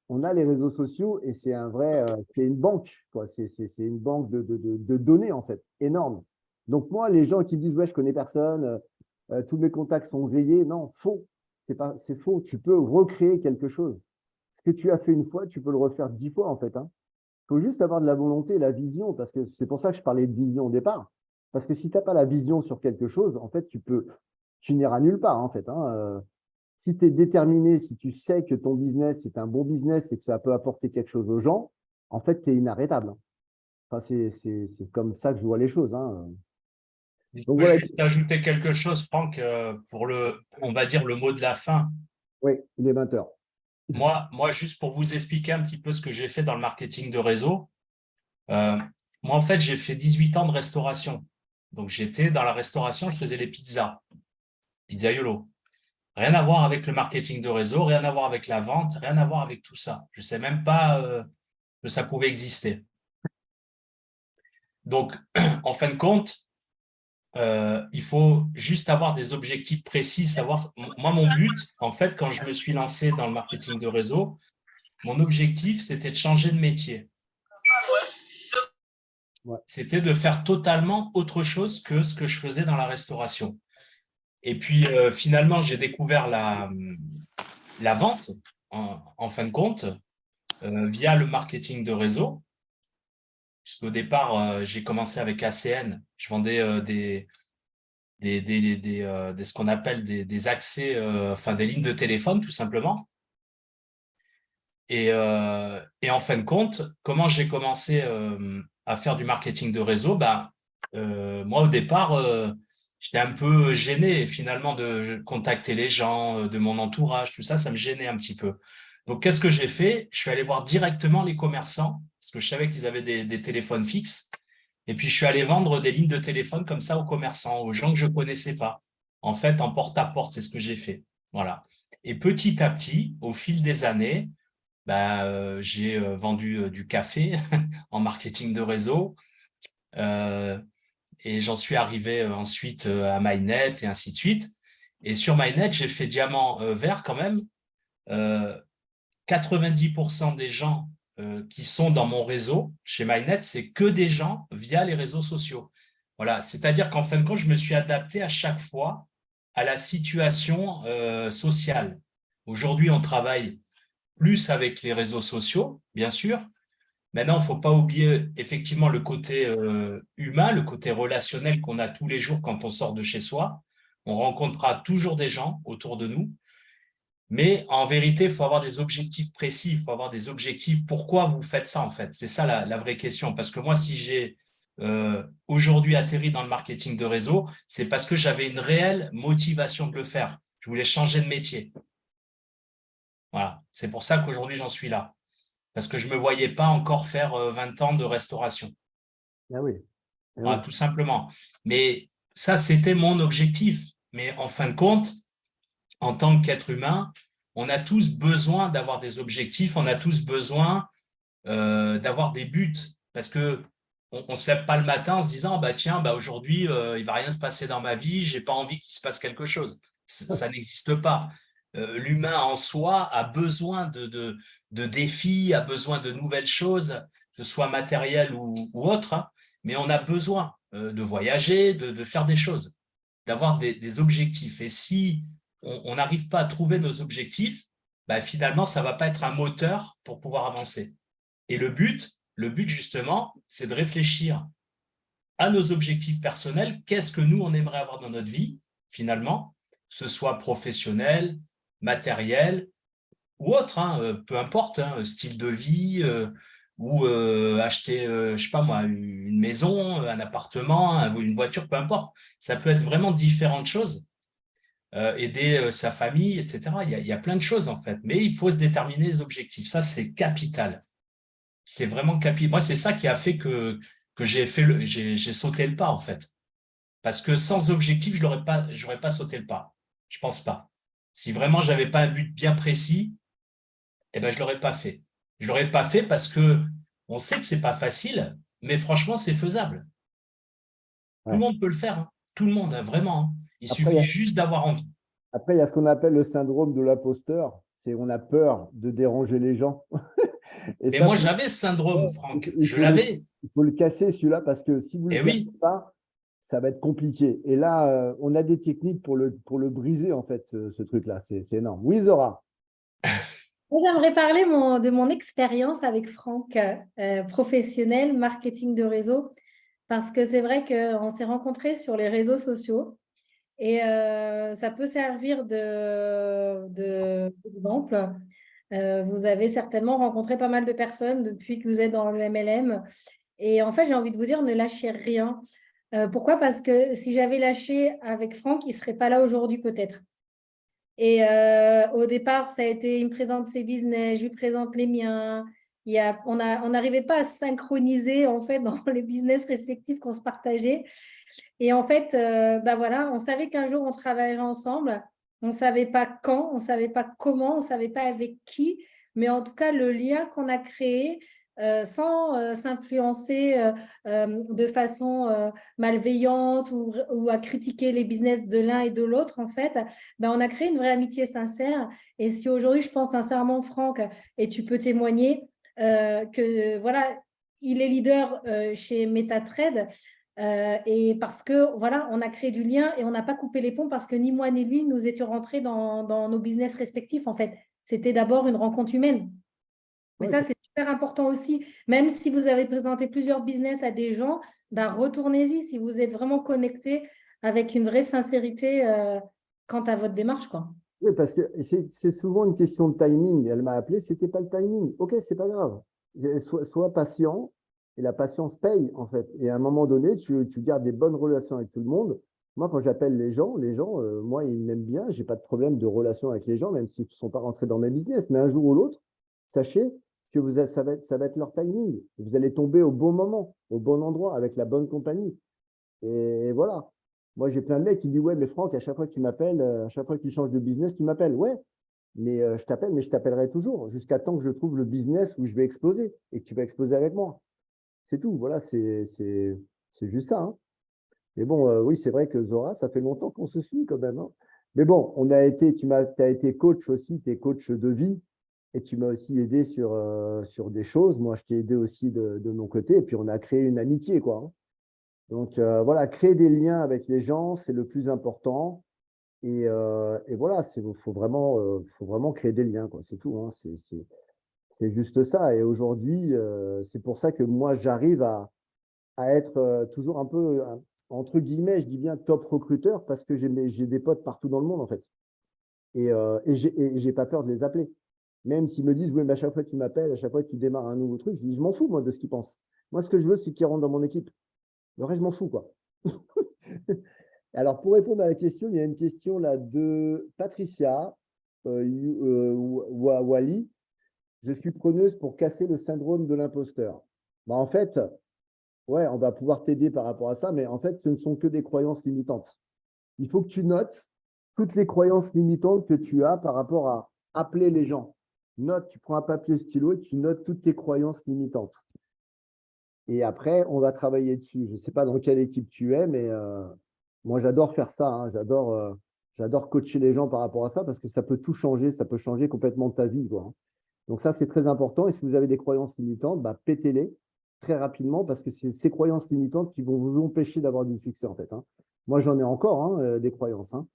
on a les réseaux sociaux et c'est un vrai, c'est une banque, quoi. C'est une banque de données, en fait, énorme. Donc, moi, les gens qui disent, ouais, je connais personne, tous mes contacts sont grillés, non, faux. C'est faux. Tu peux recréer quelque chose. Ce que tu as fait une fois, tu peux le refaire 10 fois, en fait. Hein. Il faut juste avoir de la volonté et la vision, parce que c'est pour ça que je parlais de vision au départ. Parce que si tu n'as pas la vision sur quelque chose, en fait, tu n'iras nulle part, en fait. Hein. Si tu es déterminé, si tu sais que ton business est un bon business et que ça peut apporter quelque chose aux gens, en fait, tu es inarrêtable. Hein. Enfin, c'est comme ça que je vois les choses. Hein. Donc, Je voilà. vais juste ajouter quelque chose, Franck, pour on va dire, le mot de la fin. Oui, il est 20h. Moi, juste pour vous expliquer un petit peu ce que j'ai fait dans le marketing de réseau, moi, en fait, j'ai fait 18 ans de restauration. Donc, j'étais dans la restauration, je faisais les pizzas, pizzaiolo. Rien à voir avec le marketing de réseau, rien à voir avec la vente, rien à voir avec tout ça. Je ne sais même pas que ça pouvait exister. Donc, en fin de compte, il faut juste avoir des objectifs précis, savoir. Moi, mon but, en fait, quand je me suis lancé dans le marketing de réseau, mon objectif, c'était de changer de métier. Ouais. C'était de faire totalement autre chose que ce que je faisais dans la restauration. Et puis, finalement, j'ai découvert la vente, en fin de compte, via le marketing de réseau. Puisqu'au départ, j'ai commencé avec ACN. Je vendais ce qu'on appelle des accès, enfin des lignes de téléphone, tout simplement. Et en fin de compte, comment j'ai commencé à faire du marketing de réseau? Moi, au départ, j'étais un peu gêné finalement de contacter les gens, de mon entourage, tout ça, ça me gênait un petit peu. Donc, qu'est-ce que j'ai fait? Je suis allé voir directement les commerçants, parce que je savais qu'ils avaient des téléphones fixes. Et puis, je suis allé vendre des lignes de téléphone comme ça aux commerçants, aux gens que je ne connaissais pas. En fait, en porte-à-porte, c'est ce que j'ai fait. Voilà. Et petit à petit, au fil des années, j'ai vendu du café en marketing de réseau. Et j'en suis arrivé ensuite à MyNet et ainsi de suite. Et sur MyNet, j'ai fait diamant vert quand même. 90% des gens qui sont dans mon réseau chez MyNet, c'est que des gens via les réseaux sociaux. Voilà, c'est-à-dire qu'en fin de compte, je me suis adapté à chaque fois à la situation sociale. Aujourd'hui, on travaille plus avec les réseaux sociaux, bien sûr. Maintenant, il ne faut pas oublier effectivement le côté humain, le côté relationnel qu'on a tous les jours quand on sort de chez soi. On rencontrera toujours des gens autour de nous. Mais en vérité, il faut avoir des objectifs précis, il faut avoir des objectifs. Pourquoi vous faites ça, en fait? C'est ça la vraie question. Parce que moi, si j'ai aujourd'hui atterri dans le marketing de réseau, c'est parce que j'avais une réelle motivation de le faire. Je voulais changer de métier. Voilà, c'est pour ça qu'aujourd'hui, j'en suis là. Parce que je ne me voyais pas encore faire 20 ans de restauration. Ah oui. Ah Voilà, oui. tout simplement. Mais ça, c'était mon objectif. Mais en fin de compte, en tant qu'être humain, on a tous besoin d'avoir des objectifs, on a tous besoin d'avoir des buts, parce que on se lève pas le matin en se disant bah tiens, bah aujourd'hui il va rien se passer dans ma vie, j'ai pas envie qu'il se passe quelque chose. Ça n'existe pas. L'humain en soi a besoin de défis, a besoin de nouvelles choses, que ce soit matériel ou autre, hein, mais on a besoin de voyager, de faire des choses, d'avoir des objectifs. Et si on n'arrive pas à trouver nos objectifs, bah, finalement, ça ne va pas être un moteur pour pouvoir avancer. Et le but justement, c'est de réfléchir à nos objectifs personnels. Qu'est-ce que nous, on aimerait avoir dans notre vie, finalement, que ce soit professionnel, matériel ou autre, hein, peu importe, hein, style de vie, ou acheter, je sais pas moi, une maison, un appartement, une voiture, peu importe. Ça peut être vraiment différentes choses. Aider sa famille, etc. Il y a plein de choses en fait, mais il faut se déterminer les objectifs. Ça, c'est capital. C'est vraiment capital. Moi, c'est ça qui a fait que j'ai sauté le pas en fait. Parce que sans objectif, je n'aurais pas sauté le pas. Je pense pas. Si vraiment j'avais pas un but bien précis, eh ben, je l'aurais pas fait. Je l'aurais pas fait parce que on sait que c'est pas facile, mais franchement, c'est faisable. Tout le monde peut le faire, hein. Tout le monde, hein, vraiment, hein. Il suffit juste d'avoir envie. Après, il y a ce qu'on appelle le syndrome de l'imposteur. C'est on a peur de déranger les gens. Et Mais ça, moi, j'avais ce syndrome, Franck. Je l'avais. Il faut le casser, celui-là, parce que si vous ne le cassez pas, ça va être compliqué. Et là, on a des techniques pour le briser, en fait, ce truc-là. C'est énorme. Oui, Zora. J'aimerais parler de mon expérience avec Franck, professionnel, marketing de réseau, parce que c'est vrai qu'on s'est rencontrés sur les réseaux sociaux et ça peut servir d'exemple. Vous avez certainement rencontré pas mal de personnes depuis que vous êtes dans le MLM. Et en fait, j'ai envie de vous dire, ne lâchez rien. Pourquoi? Parce que si j'avais lâché avec Franck, il ne serait pas là aujourd'hui peut-être. Et au départ, ça a été, il me présente ses business, je lui présente les miens. On n'arrivait pas à se synchroniser en fait dans les business respectifs qu'on se partageait. Et en fait, bah voilà, on savait qu'un jour on travaillerait ensemble. On ne savait pas quand, on ne savait pas comment, on ne savait pas avec qui. Mais en tout cas, le lien qu'on a créé, sans s'influencer de façon malveillante ou à critiquer les business de l'un et de l'autre, en fait, ben, on a créé une vraie amitié sincère. Et si aujourd'hui, je pense sincèrement, Franck, et tu peux témoigner que voilà, il est leader chez MetaTrade. Et parce que voilà, on a créé du lien et on n'a pas coupé les ponts parce que ni moi ni lui, nous étions rentrés dans nos business respectifs. En fait, c'était d'abord une rencontre humaine. Mais ça, c'est super important aussi. Même si vous avez présenté plusieurs business à des gens, ben, retournez-y si vous êtes vraiment connecté avec une vraie sincérité quant à votre démarche, quoi. Oui, parce que c'est souvent une question de timing. Elle m'a appelé, c'était pas le timing. Ok, c'est pas grave. Sois patient et la patience paye, en fait. Et à un moment donné, tu gardes des bonnes relations avec tout le monde. Moi, quand j'appelle les gens, moi, ils m'aiment bien. J'ai pas de problème de relation avec les gens, même s'ils ne sont pas rentrés dans mes business. Mais un jour ou l'autre, sachez que ça va être leur timing. Vous allez tomber au bon moment, au bon endroit, avec la bonne compagnie. Et voilà. Moi, j'ai plein de mecs qui me disent, ouais, mais Franck, à chaque fois que tu m'appelles, à chaque fois que tu changes de business, tu m'appelles. Ouais, mais je t'appelle, mais je t'appellerai toujours, jusqu'à temps que je trouve le business où je vais exploser et que tu vas exploser avec moi. C'est tout. Voilà, c'est juste ça, hein. Mais bon, oui, c'est vrai que Zora, ça fait longtemps qu'on se suit quand même, hein. Mais bon, as été coach aussi, tu es coach de vie. Et tu m'as aussi aidé sur des choses. Moi, je t'ai aidé aussi de mon côté. Et puis, on a créé une amitié, quoi, hein. Donc, voilà, créer des liens avec les gens, c'est le plus important. Et voilà, faut vraiment créer des liens, quoi. C'est tout, hein. C'est juste ça. Et aujourd'hui, c'est pour ça que moi, j'arrive à être toujours un peu, entre guillemets, je dis bien top recruteur, parce que j'ai des potes partout dans le monde, en fait. Et j'ai pas peur de les appeler. Même s'ils me disent, oui, mais à chaque fois que tu m'appelles, à chaque fois que tu démarres un nouveau truc, je dis, je m'en fous, moi, de ce qu'ils pensent. Moi, ce que je veux, c'est qu'ils rentrent dans mon équipe. Le reste, je m'en fous, quoi. Alors, pour répondre à la question, il y a une question là de Patricia Wally. Je suis preneuse pour casser le syndrome de l'imposteur. Bah, en fait, ouais, on va pouvoir t'aider par rapport à ça, mais en fait, ce ne sont que des croyances limitantes. il faut que tu notes toutes les croyances limitantes que tu as par rapport à appeler les gens. Note, tu prends un papier stylo et tu notes toutes tes croyances limitantes. Et après, on va travailler dessus. Je ne sais pas dans quelle équipe tu es, mais moi, j'adore faire ça. Hein. J'adore coacher les gens par rapport à ça parce que ça peut tout changer. Ça peut changer complètement ta vie, quoi. Donc ça, c'est très important. Et si vous avez des croyances limitantes, bah, pétez-les très rapidement parce que c'est ces croyances limitantes qui vont vous empêcher d'avoir du succès, en fait. Hein. Moi, j'en ai encore des croyances. Hein.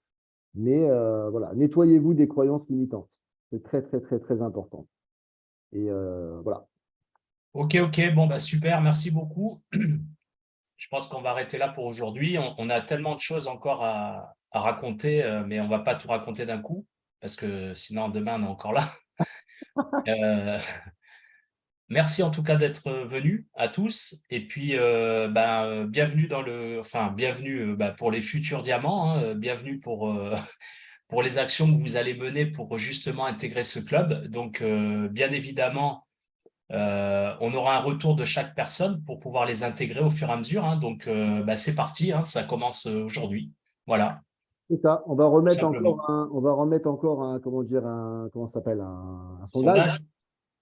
Mais voilà, nettoyez-vous des croyances limitantes. C'est très, très, très, très important. Et voilà. Ok, bon, bah, super, merci beaucoup. Je pense qu'on va arrêter là pour aujourd'hui. On a tellement de choses encore à raconter, mais on ne va pas tout raconter d'un coup, parce que sinon, demain, on est encore là. Merci en tout cas d'être venus à tous. Et puis, bienvenue bienvenue pour les futurs diamants, hein, bienvenue pour les actions que vous allez mener pour justement intégrer ce club. Donc, bien évidemment, on aura un retour de chaque personne pour pouvoir les intégrer au fur et à mesure. Hein. Donc, c'est parti, hein, ça commence aujourd'hui. Voilà, C'est ça. On va tout remettre simplement. encore un, comment ça s'appelle, un sondage.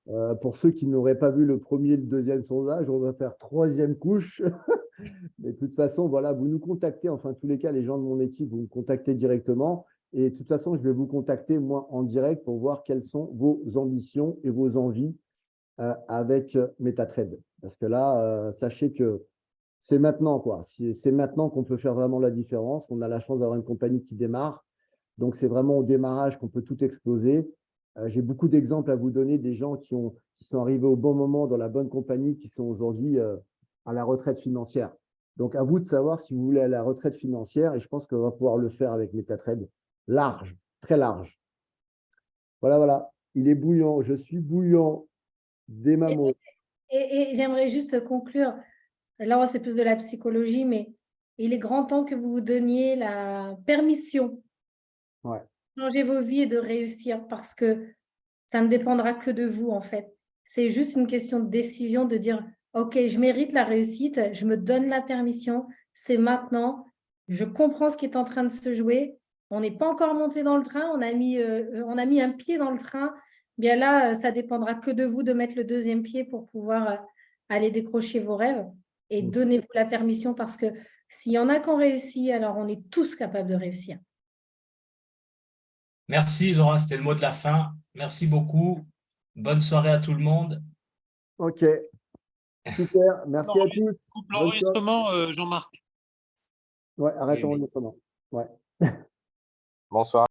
Sondage. Pour ceux qui n'auraient pas vu le premier et le deuxième sondage, on va faire troisième couche. Mais de toute façon, voilà, vous nous contactez. Enfin, en tous les cas, les gens de mon équipe, vous me contactez directement. Et de toute façon, je vais vous contacter, moi, en direct pour voir quelles sont vos ambitions et vos envies avec MetaTrade. Parce que là, sachez que c'est maintenant, quoi. C'est maintenant qu'on peut faire vraiment la différence. On a la chance d'avoir une compagnie qui démarre. Donc, c'est vraiment au démarrage qu'on peut tout exploser. J'ai beaucoup d'exemples à vous donner des gens qui sont arrivés au bon moment dans la bonne compagnie, qui sont aujourd'hui à la retraite financière. Donc, à vous de savoir si vous voulez aller à la retraite financière, et je pense qu'on va pouvoir le faire avec MetaTrade large, très large. Voilà, voilà. Il est bouillant, je suis bouillant. Des mamots. Et j'aimerais juste conclure. Là, c'est plus de la psychologie, mais il est grand temps que vous vous donniez la permission Ouais. de changer vos vies et de réussir parce que ça ne dépendra que de vous, en fait. C'est juste une question de décision de dire, OK, je mérite la réussite, je me donne la permission, c'est maintenant, je comprends ce qui est en train de se jouer. On n'est pas encore monté dans le train, on a mis un pied dans le train. Bien là, ça dépendra que de vous de mettre le deuxième pied pour pouvoir aller décrocher vos rêves et donnez-vous la permission parce que s'il y en a qui ont réussi, alors on est tous capables de réussir. Merci, Zora, c'était le mot de la fin. Merci beaucoup. Bonne soirée à tout le monde. OK. Super. Merci à tous. Coupe l'enregistrement, Jean-Marc. Ouais, arrêtons Oui. l'enregistrement. Ouais. Bonsoir.